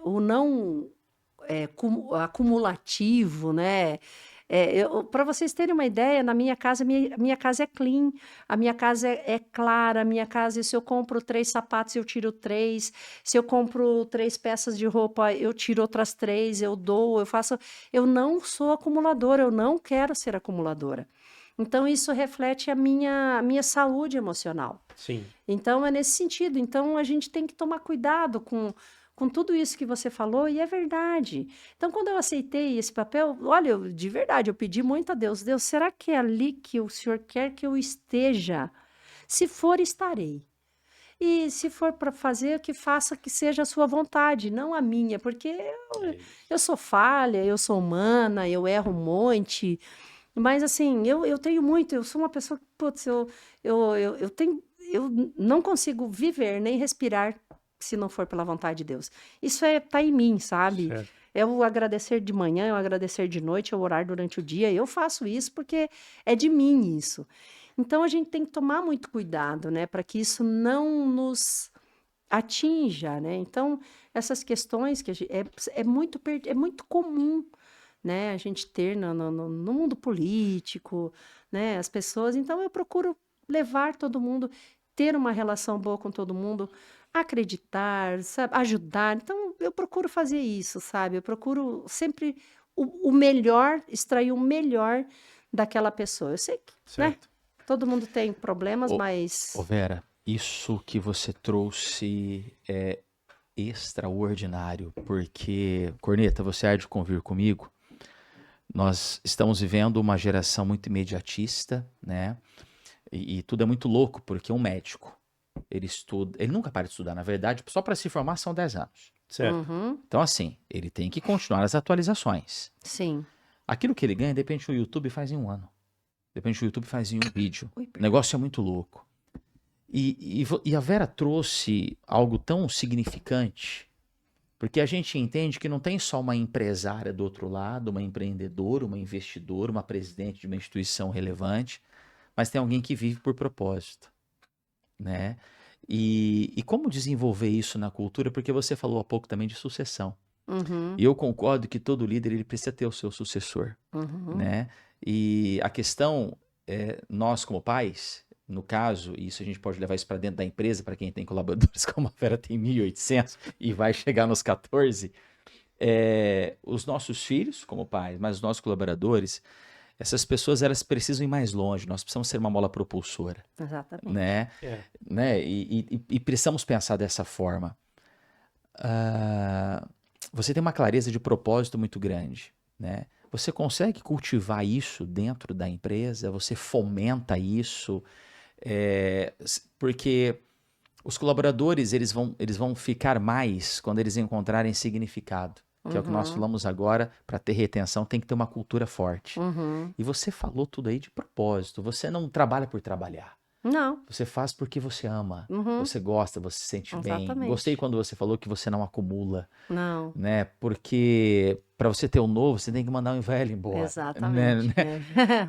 o não acumulativo, né? Para vocês terem uma ideia, na minha casa, minha casa é clean, a minha casa é clara, a minha casa, se eu compro 3 sapatos, eu tiro 3, se eu compro 3 peças de roupa, eu tiro outras 3, eu dou, eu faço. Eu não sou acumuladora, eu não quero ser acumuladora. Então, isso reflete a minha saúde emocional. sim. Então, é nesse sentido. Então, a gente tem que tomar cuidado com tudo isso que você falou, e é verdade. Então, quando eu aceitei esse papel, olha, de verdade, eu pedi muito a Deus: Deus, será que é ali que o Senhor quer que eu esteja? Se for, estarei. E se for para fazer, que faça que seja a sua vontade, não a minha, porque É isso. eu sou falha, eu sou humana, eu erro um monte. Mas assim, eu tenho muito, eu sou uma pessoa que, putz, eu tenho, eu não consigo viver nem respirar se não for pela vontade de Deus. Isso tá em mim, sabe? Certo. É o agradecer de manhã, é o agradecer de noite, é o orar durante o dia. Eu faço isso porque é de mim isso. Então a gente tem que tomar muito cuidado, né, para que isso não nos atinja, né? Então essas questões que é muito comum, né, a gente ter no mundo político, né, as pessoas. Então, eu procuro levar todo mundo, ter uma relação boa com todo mundo, acreditar, sabe, ajudar. Então, eu procuro fazer isso, sabe? Eu procuro sempre o melhor, extrair o melhor daquela pessoa. Eu sei que, né, Certo. todo mundo tem problemas, Ô, mas Vera, isso que você trouxe é extraordinário, porque, Corneta, você há de convir comigo, nós estamos vivendo uma geração muito imediatista, né? E tudo é muito louco, porque um médico, ele estuda, ele nunca para de estudar, na verdade, só para se formar são 10 anos. Certo. uhum, Então, assim, ele tem que continuar as atualizações. sim. Aquilo que ele ganha, de repente, o YouTube faz em um ano. De repente, o YouTube faz em um vídeo. Ui, O negócio é muito louco. E a Vera trouxe algo tão significante, porque a gente entende que não tem só uma empresária do outro lado, uma empreendedora, uma investidora, uma presidente de uma instituição relevante, mas tem alguém que vive por propósito, né? E como desenvolver isso na cultura? Porque você falou há pouco também de sucessão. Uhum, E eu concordo que todo líder ele precisa ter o seu sucessor, uhum, né? E a questão é, nós como pais, no caso, e isso a gente pode levar isso para dentro da empresa, para quem tem colaboradores, como a Vera tem 1.800 e vai chegar nos 14, os nossos filhos como pais, mas os nossos colaboradores, essas pessoas elas precisam ir mais longe, nós precisamos ser uma mola propulsora, exatamente. né? Né? E precisamos pensar dessa forma. Ah, você tem uma clareza de propósito muito grande, né? Você consegue cultivar isso dentro da empresa? Você fomenta isso? Porque os colaboradores eles vão ficar mais quando eles encontrarem significado, que é o que nós Uhum, falamos agora. Para ter retenção tem que ter uma cultura forte. uhum. E você falou tudo aí de propósito. Você não trabalha por trabalhar. Não, Você faz porque você ama, uhum, você gosta, você se sente bem. Gostei exatamente. quando você falou que você não acumula, Não, né? Porque para você ter o novo, você tem que mandar o velho embora, né? exatamente.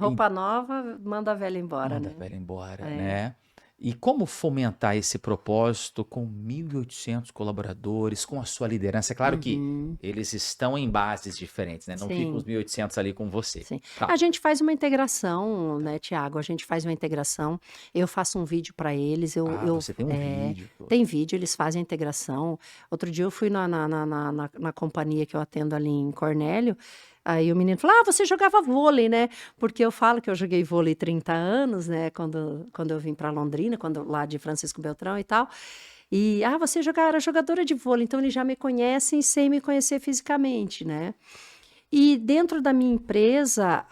Roupa nova, manda a velha embora, Manda a né? velha embora, É. né? E como fomentar esse propósito com 1.800 colaboradores, com a sua liderança? É claro que Uhum. eles estão em bases diferentes, né? Não ficam os Sim. 1.800 ali com você. Sim. Tá, A gente faz uma integração, tá. né, Tiago? A gente faz uma integração. Eu faço um vídeo para eles. Ah, você tem um vídeo. Pô. Tem vídeo, eles fazem a integração. Outro dia eu fui na companhia que eu atendo ali em Cornélio. Aí o menino falou: Ah, você jogava vôlei, né? Porque eu falo que eu joguei vôlei 30 anos, né? Quando eu vim para Londrina, lá de Francisco Beltrão e tal. E, você era jogadora de vôlei, então eles já me conhecem sem me conhecer fisicamente, né? E dentro da minha empresa,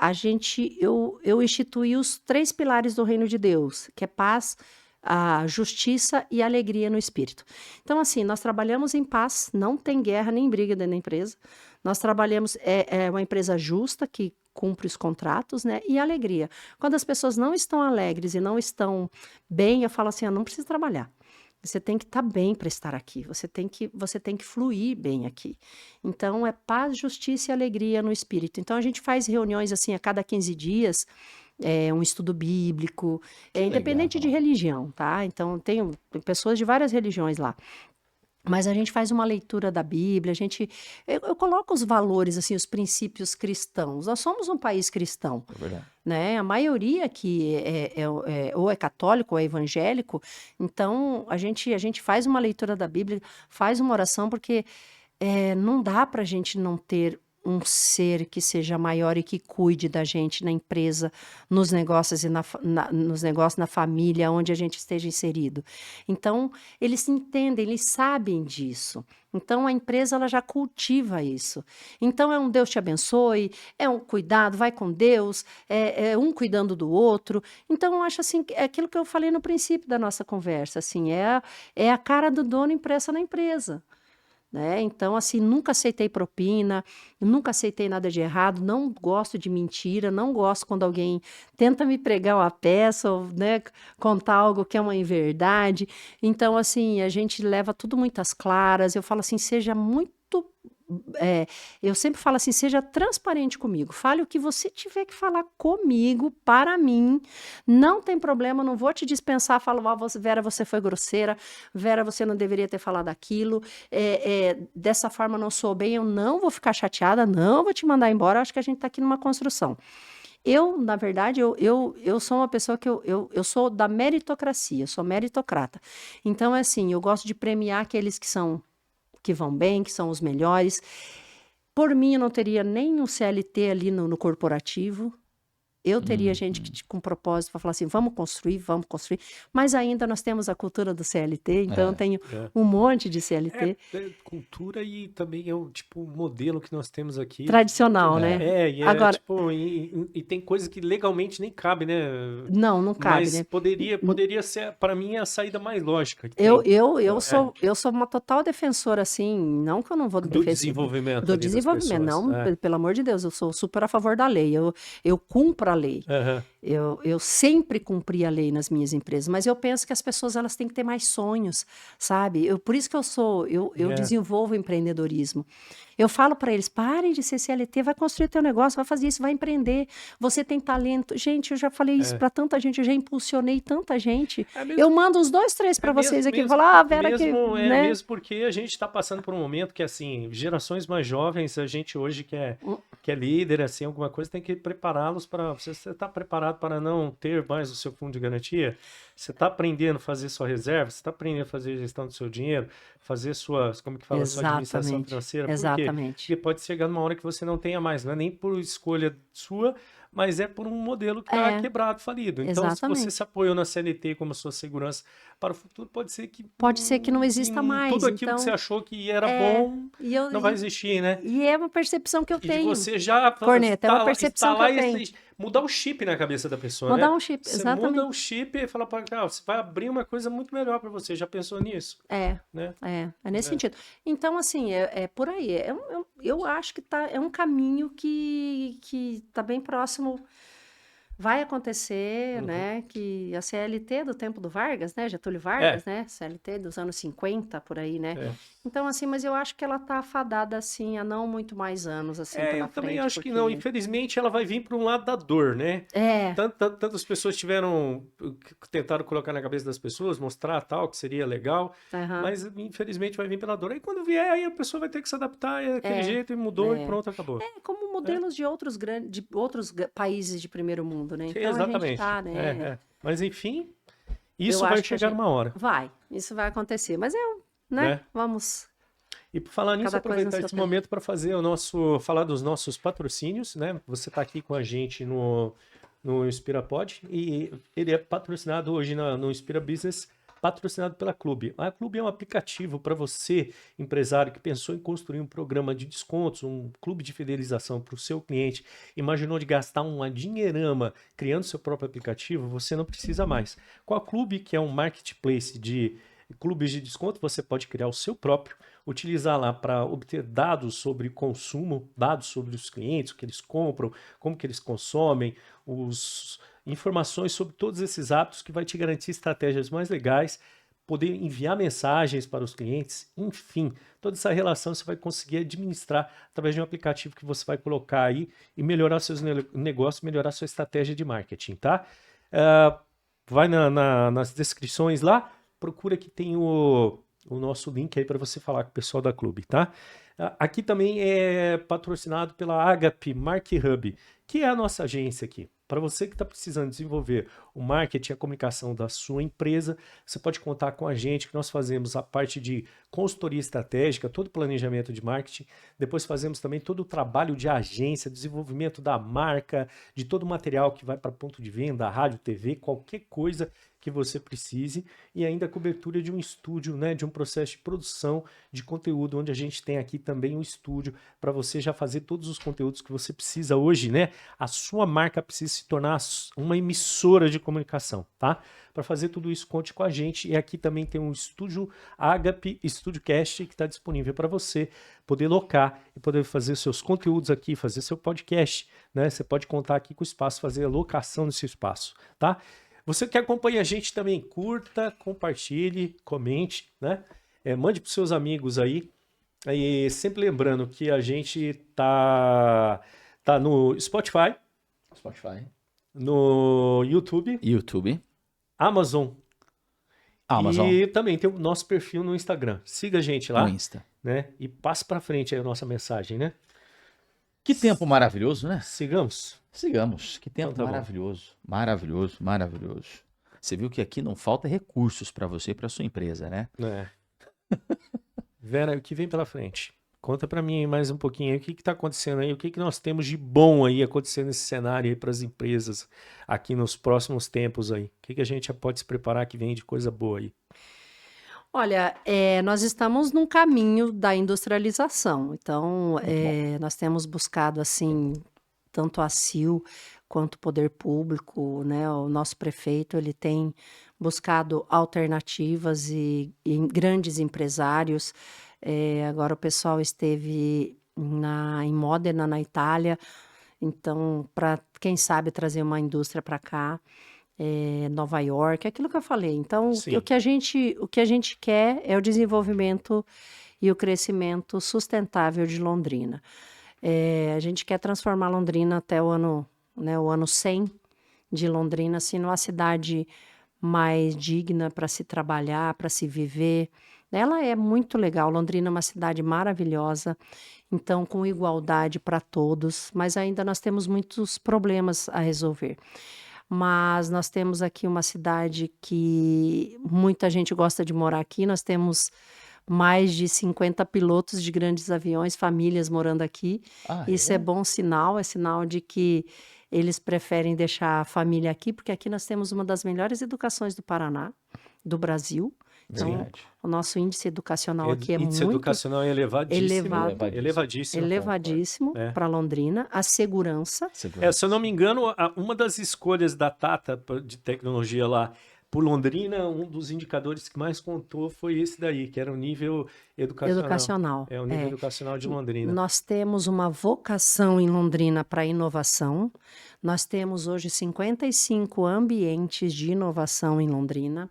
eu instituí os 3 pilares do reino de Deus, que é paz, a justiça e alegria no espírito. Então, assim, nós trabalhamos em paz, não tem guerra nem briga dentro da empresa. Nós trabalhamos, é uma empresa justa que cumpre os contratos, né? E alegria. Quando as pessoas não estão alegres e não estão bem, eu falo assim, não precisa trabalhar. Você tem que estar bem para estar aqui. Você tem que fluir bem aqui. Então, é paz, justiça e alegria no espírito. Então, a gente faz reuniões assim a cada 15 dias, um estudo bíblico, Que independente de legal. religião, tá? Então, tem pessoas de várias religiões lá. Mas a gente faz uma leitura da Bíblia, eu coloco os valores, assim, os princípios cristãos. Nós somos um país cristão, É verdade. né? A maioria aqui ou é católico ou é evangélico. Então, a gente faz uma leitura da Bíblia, faz uma oração, porque não dá para a gente não ter um ser que seja maior e que cuide da gente na empresa, nos negócios nos negócios, na família, onde a gente esteja inserido. Então, eles entendem, eles sabem disso. Então, a empresa ela já cultiva isso. Então, é um Deus te abençoe, é um cuidado, vai com Deus, é um cuidando do outro. Então, eu acho assim, é aquilo que eu falei no princípio da nossa conversa, assim, é a cara do dono impressa na empresa. Né? Então, assim, nunca aceitei propina, nunca aceitei nada de errado, não gosto de mentira, não gosto quando alguém tenta me pregar uma peça ou, né, contar algo que é uma inverdade. Então, assim, a gente leva tudo muito às claras. Eu falo assim, seja muito. Eu sempre falo assim, seja transparente comigo, fale o que você tiver que falar comigo, para mim, não tem problema, não vou te dispensar, falo, Vera, você foi grosseira, Vera, você não deveria ter falado aquilo, dessa forma não sou bem, eu não vou ficar chateada, não vou te mandar embora, acho que a gente está aqui numa construção. Na verdade, eu sou uma pessoa que eu sou da meritocracia, eu sou meritocrata. Então, é assim, eu gosto de premiar aqueles que vão bem, que são os melhores. Por mim, eu não teria nem um CLT ali no corporativo. Eu teria gente com propósito para falar assim, vamos construir, mas ainda nós temos a cultura do CLT, então eu tenho um monte de CLT. Cultura e também é o tipo modelo que nós temos aqui. Tradicional, né? Agora, tipo, e tem coisas que legalmente nem cabe, né? não cabe, Mas né? poderia ser, para mim, a saída mais lógica que Eu tem. sou uma total defensora, assim, não que eu não vou Do defender desenvolvimento do ali das desenvolvimento, pessoas. não, pelo amor de Deus, eu sou super a favor da lei, eu cumpro a lei. Aham. Eu sempre cumpri a lei nas minhas empresas, mas eu penso que as pessoas elas têm que ter mais sonhos, sabe? Por isso que eu É. desenvolvo empreendedorismo. Eu falo para eles, parem de ser CLT, vai construir teu negócio, vai fazer isso, vai empreender. Você tem talento. Gente, eu já falei isso para tanta gente, eu já impulsionei tanta gente. É mesmo. Eu mando uns 2, 3 para vocês aqui, falar, Vera, mesmo, né? mesmo porque a gente está passando por um momento que, assim, gerações mais jovens, a gente hoje que é líder, assim, alguma coisa, tem que prepará-los para... Você está preparado para não ter mais o seu fundo de garantia? Você está aprendendo a fazer sua reserva? Você está aprendendo a fazer gestão do seu dinheiro? Fazer suas, como que fala, sua administração Exatamente, financeira? Por quê? exatamente. Porque pode chegar numa hora que você não tenha mais, não é nem por escolha sua, mas é por um modelo que está quebrado, falido. Então, se você Exatamente. se apoiou na CLT como sua segurança para o futuro, pode ser que não exista mais. tudo aquilo Então, que você achou que era bom não vai existir, né? E é uma percepção que eu E de tenho. você já Corneta, é uma percepção que eu tenho. mudar o chip na cabeça da pessoa, Mudar né? um chip, Você exatamente. muda o chip e fala para cá, você vai abrir uma coisa muito melhor para você. Já pensou nisso? Né? É nesse sentido. Então, assim, é por aí. Eu acho que é um caminho que está bem próximo. Vai acontecer, né, que a CLT do tempo do Vargas, né, Getúlio Vargas, né, CLT dos anos 50, por aí, né. Então, assim, mas eu acho que ela tá fadada, assim, a não muito mais anos, assim, pela Eu também frente, acho que não. porque... Infelizmente, ela vai vir para um lado da dor, né? Tantas pessoas tentaram colocar na cabeça das pessoas, mostrar tal, que seria legal, mas infelizmente vai vir pela dor. Aí quando vier, aí a pessoa vai ter que se adaptar, daquele jeito, e mudou, e pronto, acabou. Como modelos de outros países de primeiro mundo, né? Então Exatamente. a gente tá, né? Mas enfim, isso vai chegar uma hora. Isso vai acontecer. Mas vamos... E por falar nisso, aproveitar esse momento para falar dos nossos patrocínios, né? Você está aqui com a gente no InspiraPod e ele é patrocinado hoje no Inspira Business, patrocinado pela Clube. A Clube é um aplicativo para você, empresário, que pensou em construir um programa de descontos, um clube de fidelização para o seu cliente, imaginou de gastar uma dinheirama criando seu próprio aplicativo, você não precisa mais. Com a Clube, que é um marketplace de clubes de desconto, você pode criar o seu próprio, utilizar lá para obter dados sobre consumo, dados sobre os clientes, o que eles compram, como que eles consomem, informações sobre todos esses hábitos que vai te garantir estratégias mais legais, poder enviar mensagens para os clientes, enfim, toda essa relação você vai conseguir administrar através de um aplicativo que você vai colocar aí e melhorar seus negócios, melhorar sua estratégia de marketing, tá? Vai nas descrições lá, procura que tem o nosso link aí para você falar com o pessoal da Clube, tá? Aqui também é patrocinado pela Agape Mark Hub, que é a nossa agência aqui. Para você que está precisando desenvolver o marketing e a comunicação da sua empresa, você pode contar com a gente, que nós fazemos a parte de consultoria estratégica, todo o planejamento de marketing. Depois fazemos também todo o trabalho de agência, desenvolvimento da marca, de todo o material que vai para ponto de venda, rádio, TV, qualquer coisa que você precise, e ainda a cobertura de um estúdio, né, de um processo de produção de conteúdo, onde a gente tem aqui também um estúdio para você já fazer todos os conteúdos que você precisa hoje, né? A sua marca precisa se tornar uma emissora de comunicação, tá? Para fazer tudo isso, conte com a gente. E aqui também tem um estúdio Agape StudioCast que está disponível para você poder locar e poder fazer seus conteúdos aqui, fazer seu podcast, né? Você pode contar aqui com o espaço, fazer a locação desse espaço, tá? Você que acompanha a gente também, curta, compartilhe, comente, né? Mande para os seus amigos aí. E sempre lembrando que a gente tá no Spotify, no YouTube, Amazon. E também tem o nosso perfil no Instagram. Siga a gente lá, no Insta, né? E passe para frente aí a nossa mensagem, né? Que tempo maravilhoso, né? Sigamos. Que tempo então, maravilhoso. Você viu que aqui não falta recursos para você e para sua empresa, né? Vera, o que vem pela frente? Conta para mim mais um pouquinho aí, o que está acontecendo aí, o que nós temos de bom aí acontecendo nesse cenário aí para as empresas aqui nos próximos tempos aí? O que a gente já pode se preparar que vem de coisa boa aí? Olha, nós estamos num caminho da industrialização, então nós temos buscado assim, tanto a CIL quanto o poder público, né? O nosso prefeito ele tem buscado alternativas e grandes empresários. Agora o pessoal esteve em Módena, na Itália, Então, para quem sabe trazer uma indústria para cá, Nova York, aquilo que eu falei. Então, Sim. o que a gente quer é o desenvolvimento e o crescimento sustentável de Londrina. A gente quer transformar Londrina até o ano 100 de Londrina, assim, numa cidade mais digna para se trabalhar, para se viver. Ela é muito legal. Londrina é uma cidade maravilhosa, então com igualdade para todos, mas ainda nós temos muitos problemas a resolver. Mas nós temos aqui uma cidade que muita gente gosta de morar aqui. Nós temos mais de 50 pilotos de grandes aviões, famílias morando aqui. Isso é bom sinal, é sinal de que eles preferem deixar a família aqui, porque aqui nós temos uma das melhores educações do Paraná, do Brasil. Então, Verdade. o nosso índice educacional aqui é Índice muito educacional é elevadíssimo. elevado. Elevadíssimo. elevadíssimo É. para Londrina. A segurança, Se eu não me engano, uma das escolhas da Tata de tecnologia lá por Londrina, um dos indicadores que mais contou foi esse daí, que era o nível educacional. É o nível educacional de Londrina. Nós temos uma vocação em Londrina para inovação. Nós temos hoje 55 ambientes de inovação em Londrina.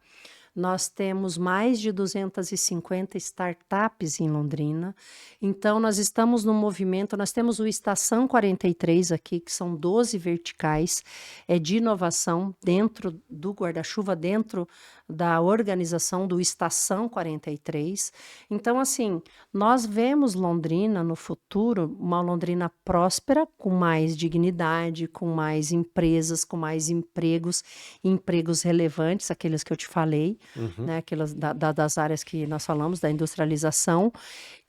Nós temos mais de 250 startups em Londrina. Então, nós estamos no movimento, nós temos o Estação 43 aqui, que são 12 verticais de inovação dentro do guarda-chuva, dentro da organização do Estação 43. Então, assim, nós vemos Londrina no futuro, uma Londrina próspera, com mais dignidade, com mais empresas, com mais empregos relevantes, aqueles que eu te falei, né, aquelas das áreas que nós falamos, da industrialização,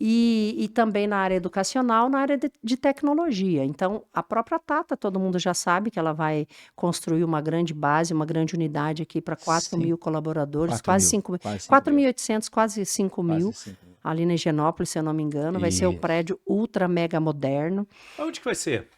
e também na área educacional, na área de tecnologia. Então, a própria Tata, todo mundo já sabe que ela vai construir uma grande base, uma grande unidade aqui para 4 mil colaboradores, quase 5 mil, 4.800, quase 5 mil, ali na Higienópolis, se eu não me engano. Vai ser um prédio ultra mega moderno. Onde que vai ser?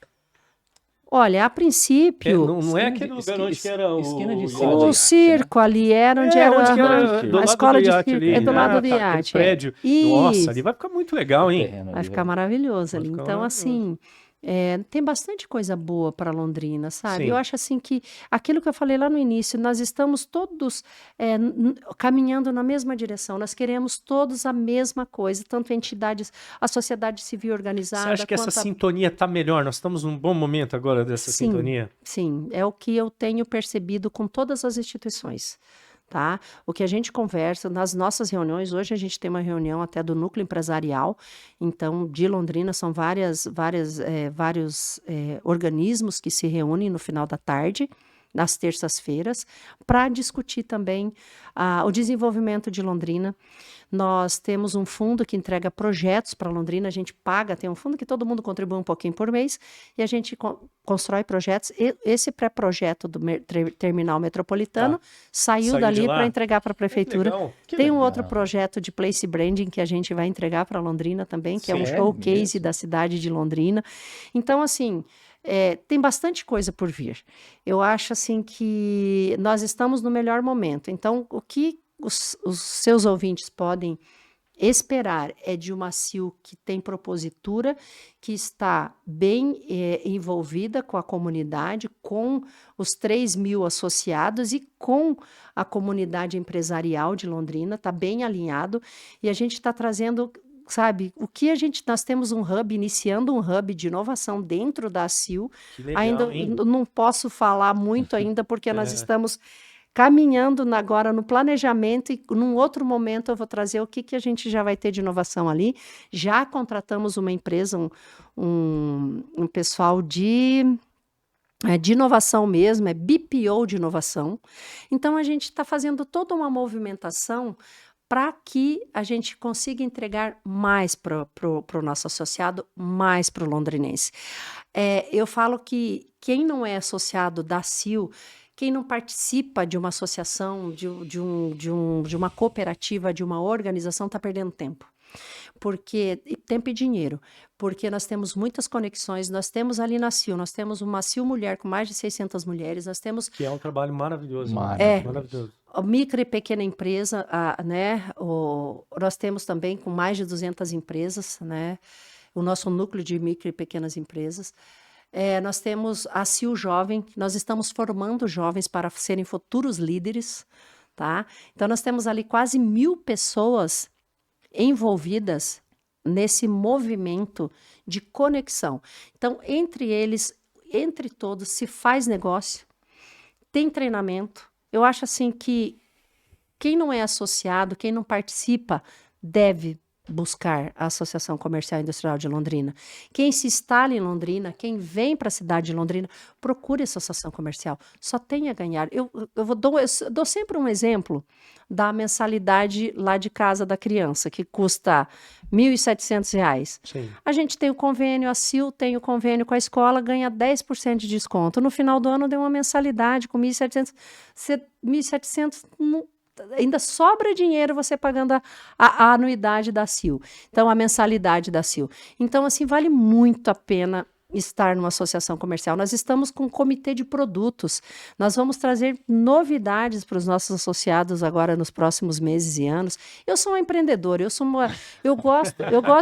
Olha, a princípio, Não é aquele lugar onde que era esquina de o circo ali era onde era onde que era a do lado escola do de iate circo, ali. do lado do Aquele iate. prédio. Nossa, ali vai ficar muito legal, hein? Vai ficar maravilhoso Vai ali. ficar Então, maravilhoso. assim, tem bastante coisa boa para Londrina, sabe? Sim. Eu acho assim que aquilo que eu falei lá no início, nós estamos todos caminhando na mesma direção. Nós queremos todos a mesma coisa, tanto entidades, a sociedade civil organizada. Você acha que essa quanto sintonia está melhor? Nós estamos num bom momento agora dessa sintonia? Sim, é o que eu tenho percebido com todas as instituições. Tá? O que a gente conversa nas nossas reuniões, hoje a gente tem uma reunião até do núcleo empresarial, então de Londrina são vários organismos que se reúnem no final da tarde, nas terças-feiras, para discutir também o desenvolvimento de Londrina. Nós temos um fundo que entrega projetos para Londrina, a gente paga, tem um fundo que todo mundo contribui um pouquinho por mês, e a gente constrói projetos. Esse pré-projeto do terminal metropolitano saiu dali para entregar para a prefeitura. Tem um outro projeto de place branding que a gente vai entregar para Londrina também, que é um showcase da cidade de Londrina. Então, assim, tem bastante coisa por vir. Eu acho assim que nós estamos no melhor momento. Então, o que os seus ouvintes podem esperar é de uma CIL que tem propositura, que está bem envolvida com a comunidade, com os 3 mil associados e com a comunidade empresarial de Londrina, está bem alinhado, e a gente está trazendo, sabe, nós temos um hub, iniciando um hub de inovação dentro da CIL. Legal, ainda hein? não posso falar muito ainda, porque nós estamos caminhando agora no planejamento, e num outro momento eu vou trazer o que a gente já vai ter de inovação ali. Já contratamos uma empresa, um pessoal de inovação mesmo, BPO de inovação. Então, a gente está fazendo toda uma movimentação para que a gente consiga entregar mais para o nosso associado, mais para o londrinense. Eu falo que quem não é associado da CIL, quem não participa de uma associação, de uma cooperativa, de uma organização, está perdendo tempo. Tempo e dinheiro, porque nós temos muitas conexões, nós temos ali na CIL, nós temos uma CIL Mulher com mais de 600 mulheres, nós temos... Que é um trabalho maravilhoso. Maravilhoso. A micro e pequena empresa, né? Nós temos também com mais de 200 empresas, né? O nosso núcleo de micro e pequenas empresas. Nós temos a CIO Jovem, nós estamos formando jovens para serem futuros líderes, tá? Então, nós temos ali quase 1.000 pessoas envolvidas nesse movimento de conexão. Então, entre eles, entre todos, se faz negócio, tem treinamento. Eu acho assim que quem não é associado, quem não participa, deve buscar a Associação Comercial e Industrial de Londrina. Quem se instala em Londrina, quem vem para a cidade de Londrina, procure a Associação Comercial. Só tem a ganhar. Eu dou sempre um exemplo da mensalidade lá de casa da criança, que custa R$ 1.700. Sim. A gente tem o convênio, a CIL tem o convênio com a escola, ganha 10% de desconto. No final do ano, deu uma mensalidade com 1.700. 1.700 ainda sobra dinheiro você pagando a anuidade da CIL. Então, a mensalidade da CIL. Então, assim, vale muito a pena estar numa associação comercial. Nós estamos com um comitê de produtos. Nós vamos trazer novidades para os nossos associados agora nos próximos meses e anos. Eu sou uma empreendedora, eu gosto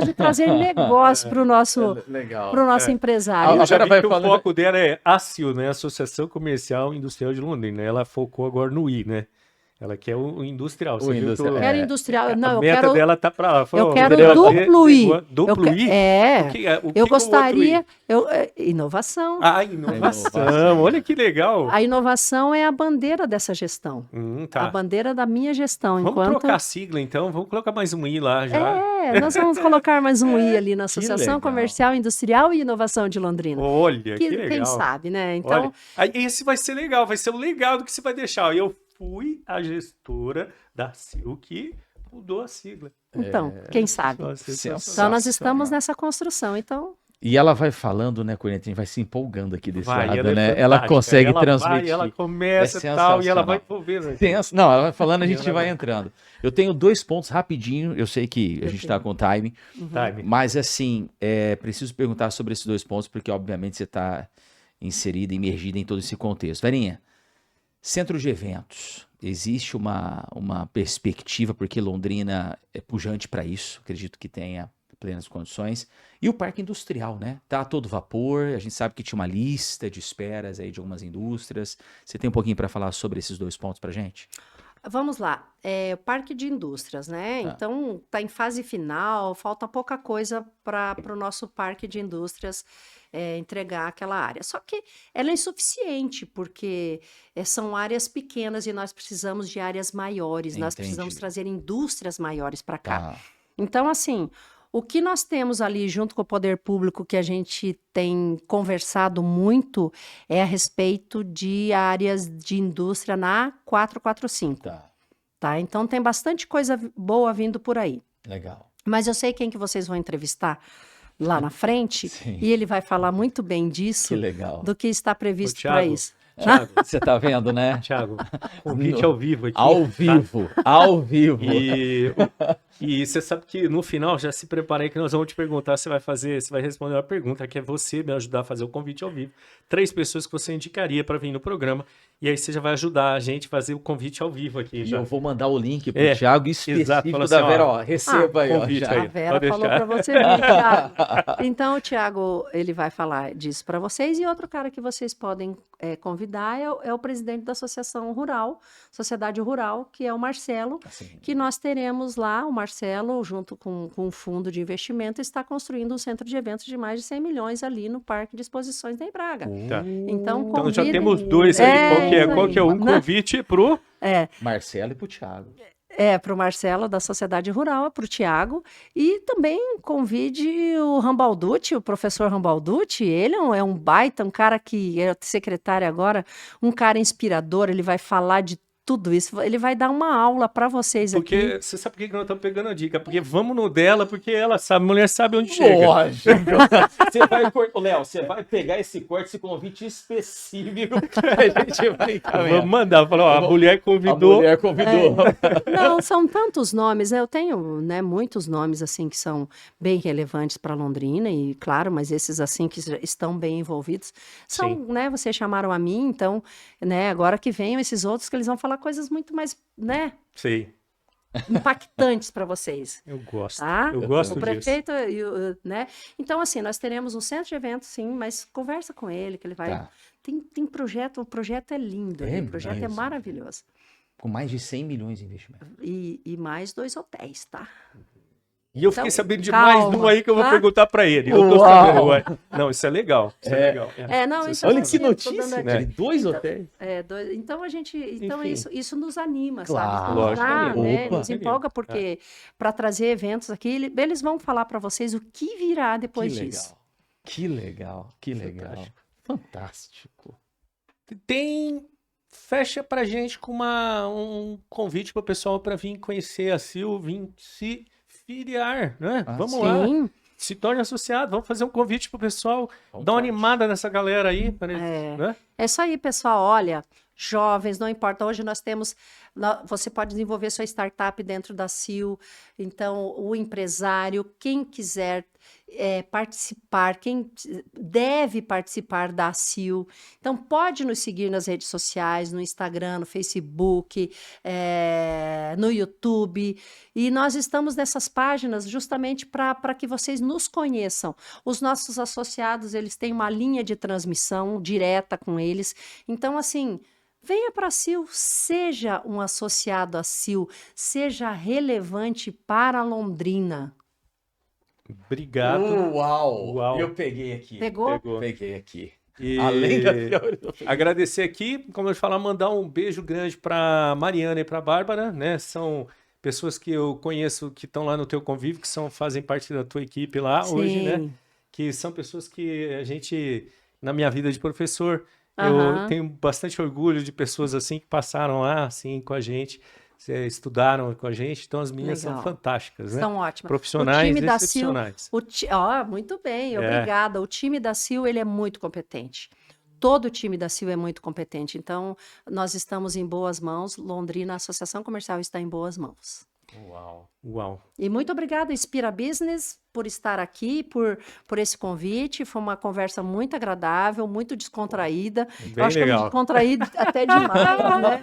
de trazer negócio para o nosso empresário. Eu já vi que o foco dela é a CIL, né? Associação Comercial e Industrial de Londrina. Ela focou agora no I, né? Ela quer o industrial. O industrial. Eu quero industrial. Não, a meta dela tá para lá. Eu quero duplo I. Duplo I? Eu gostaria... Inovação. Inovação. Olha que legal. A inovação é a bandeira dessa gestão. Tá. A bandeira da minha gestão. Vamos trocar a sigla, então. Vamos colocar mais um I lá já. Nós vamos colocar mais um I ali na Associação Comercial, Industrial e Inovação de Londrina. Olha, que legal. Quem sabe, né? Então... Olha, esse vai ser legal. Vai ser o legado que você vai deixar. Eu fui a gestora da CIL que mudou a sigla. Então, quem sabe? Então, nós estamos nessa construção, então... E ela vai falando, né, Corinthians? A gente vai se empolgando aqui desse lado, né? É ela consegue transmitir. Ela começa e tal, e ela vai envolvendo. Não, ela vai falando, a gente vai entrando. Eu tenho 2 pontos rapidinho, eu sei que a gente está com time, mas assim, preciso perguntar sobre esses 2 pontos, porque obviamente você está inserida, imergida em todo esse contexto. Verinha, centro de eventos, existe uma perspectiva, porque Londrina é pujante para isso, acredito que tenha plenas condições. E o parque industrial, né? Tá a todo vapor, a gente sabe que tinha uma lista de esperas aí de algumas indústrias. Você tem um pouquinho para falar sobre esses 2 pontos para gente? Vamos lá, parque de indústrias, né? Então, está em fase final, falta pouca coisa para o nosso parque de indústrias entregar aquela área. Só que ela é insuficiente, porque são áreas pequenas e nós precisamos de áreas maiores, nós precisamos trazer indústrias maiores para cá. Então, assim, o que nós temos ali junto com o poder público que a gente tem conversado muito é a respeito de áreas de indústria na 445. Tá? Então tem bastante coisa boa vindo por aí. Legal. Mas eu sei quem que vocês vão entrevistar lá na frente e ele vai falar muito bem disso, que legal, do que está previsto para isso. Thiago, você tá vendo, né? Thiago, convite ao vivo aqui. Ao vivo. E você sabe que no final, já se preparei que nós vamos te perguntar, você vai responder uma pergunta, que é você me ajudar a fazer o convite ao vivo. 3 pessoas que você indicaria para vir no programa, e aí você já vai ajudar a gente a fazer o convite ao vivo aqui. Já. Eu vou mandar o link pro Thiago específico assim, da Vera, receba aí. Convite aí. A Vera falou para você vir, Thiago. Então o Thiago, ele vai falar disso para vocês, e outro cara que vocês podem convidar é o presidente da Associação Rural, Sociedade Rural, que é o Marcelo, que nós teremos lá. O Marcelo, junto com um fundo de investimento, está construindo um centro de eventos de mais de 100 milhões ali no Parque de Exposições da Embraga. Então já temos 2 aí. Qual que é um convite pro... Marcelo e pro Thiago. Para o Marcelo, da Sociedade Rural, para o Thiago, e também convide o Rambalducci, o professor Rambalducci. Ele é um baita, um cara que é secretário agora, um cara inspirador, ele vai falar de tudo isso, ele vai dar uma aula para vocês aqui. Porque você sabe por que nós estamos pegando a dica? Porque vamos no dela, porque ela sabe, a mulher sabe onde chega. Léo, você vai pegar esse corte, esse convite específico que a gente vai encaminhar. Vamos mandar, falar, a mulher convidou. Não, são tantos nomes, eu tenho, né, muitos nomes assim que são bem relevantes para Londrina, e claro, mas esses assim que estão bem envolvidos, são, né, vocês chamaram a mim, então, né, agora que venham esses outros que eles vão falar coisas muito mais, né? Sim. impactantes para vocês. Eu gosto. Tá? Eu gosto O disso. prefeito, né? Então, assim, nós teremos um centro de eventos, sim, mas conversa com ele, que ele vai. Tá. Tem projeto, o projeto é lindo, É o projeto é mesmo? maravilhoso. Com mais de 100 milhões de investimento. E mais 2 hotéis, tá? E eu fiquei Então, sabendo de mais calma, um aí que eu vou tá? perguntar pra ele. Eu tô Uau! sabendo, ué. Não, isso é legal. Isso é legal. Não, Isso então, Olha assim, que eu tô dando notícia, aqui- cara. 2 hotéis. Então a gente, Enfim. isso nos anima, Claro. sabe? Isso nos Lógico, dá, anima. né? Opa. Nos empolga porque para trazer eventos aqui, eles vão falar para vocês o que virá depois Que disso. legal. Que legal. Que legal. Fantástico. Fantástico. Fecha pra gente com um convite pro pessoal pra vir conhecer a Sil, vir se filiar, né? Ah, Vamos lá. Sim, Se torne associado, vamos fazer um convite pro pessoal, Vamos dar uma forte. animada nessa galera aí, né? é isso aí, pessoal. Olha, jovens, não importa. Hoje nós temos, você pode desenvolver sua startup dentro da Sil. Então, o empresário, quem quiser participar, quem deve participar da Sil. Então, pode nos seguir nas redes sociais, no Instagram, no Facebook, no YouTube. E nós estamos nessas páginas justamente para que vocês nos conheçam. Os nossos associados, eles têm uma linha de transmissão direta com eles. Então, assim, venha para a Sil, seja um associado à Sil, seja relevante para Londrina. Obrigado. Uau. Uau. Eu peguei aqui. Pegou? Peguei aqui. E Além da agradecer aqui, como eu falar, mandar um beijo grande para Mariana e para Bárbara, né? São pessoas que eu conheço que estão lá no teu convívio, que fazem parte da tua equipe lá hoje, né? Sim. Que são pessoas que a gente, na minha vida de professor, eu Aham. tenho bastante orgulho de pessoas assim que passaram lá, assim, com a gente, estudaram com a gente. Então as meninas são Legal. fantásticas, né? São ótimas. Profissionais O time da Sil, excepcionais. muito bem, obrigada. O time da Sil, ele é muito competente. Todo o time da Sil é muito competente. Então, nós estamos em boas mãos. Londrina, a Associação Comercial está em boas mãos. Uau. E muito obrigada, Inspira Business, por estar aqui, por esse convite. Foi uma conversa muito agradável, muito descontraída. Bem Eu acho que eu me legal. descontraí até demais, né?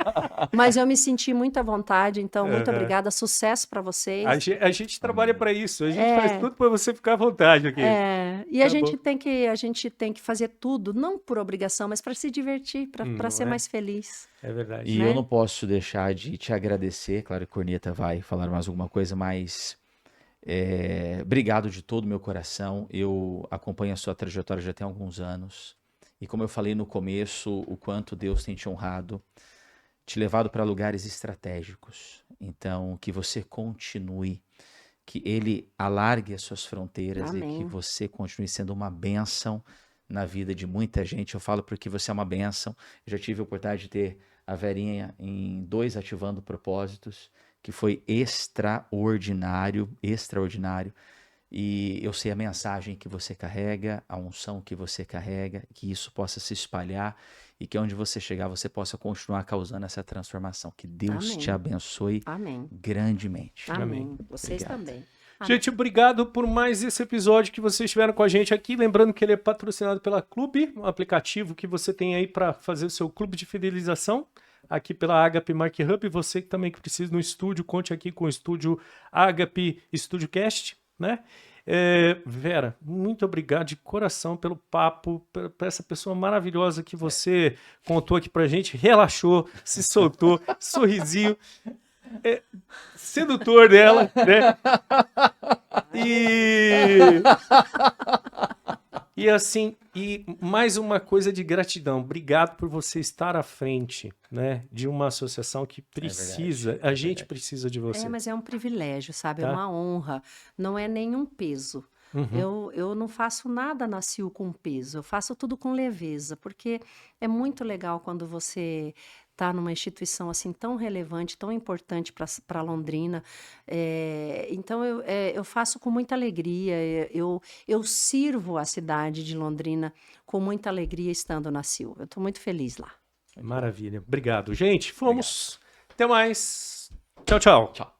Mas eu me senti muito à vontade, então muito Uhum. obrigada. Sucesso para vocês. A gente trabalha para isso. A gente faz tudo para você ficar à vontade aqui. E Tá a gente tem que fazer tudo, não por obrigação, mas para se divertir, para ser mais feliz. É verdade. E né? eu não posso deixar de te agradecer. Claro que a Corneta vai falar mais alguma coisa, mas obrigado de todo o meu coração. Eu acompanho a sua trajetória já tem alguns anos. E como eu falei no começo, o quanto Deus tem te honrado, te levado para lugares estratégicos. Então, que você continue, que Ele alargue as suas fronteiras e Amém. que você continue sendo uma bênção na vida de muita gente. Eu falo porque você é uma bênção. Eu já tive a oportunidade de ter a Verinha em 2 Ativando Propósitos, que foi extraordinário, extraordinário. E eu sei a mensagem que você carrega, a unção que você carrega, que isso possa se espalhar e que onde você chegar você possa continuar causando essa transformação. Que Deus Amém. te abençoe Amém. grandemente. Amém. Vocês Obrigado. também. Gente, obrigado por mais esse episódio que vocês tiveram com a gente aqui. Lembrando que ele é patrocinado pela Clube, um aplicativo que você tem aí para fazer o seu clube de fidelização. Aqui pela Agape Mark Hub. Você que também precisa no estúdio, conte aqui com o estúdio Agape Studio Cast, né? Vera, muito obrigado de coração pelo papo, por essa pessoa maravilhosa que você contou aqui pra gente, relaxou, se soltou, sorrisinho, sedutor dela, né? E assim, e mais uma coisa de gratidão. Obrigado por você estar à frente, né, de uma associação que precisa, a gente precisa de você. Mas é um privilégio, sabe? É Tá. uma honra. Não é nenhum peso. Eu não faço nada na Sil com peso. Eu faço tudo com leveza, porque é muito legal quando você está numa instituição assim tão relevante, tão importante para Londrina. Então eu faço com muita alegria. Eu sirvo a cidade de Londrina com muita alegria estando na Sil. Eu estou muito feliz lá. Maravilha. Obrigado, gente. Fomos. Até mais. Tchau, tchau. Tchau.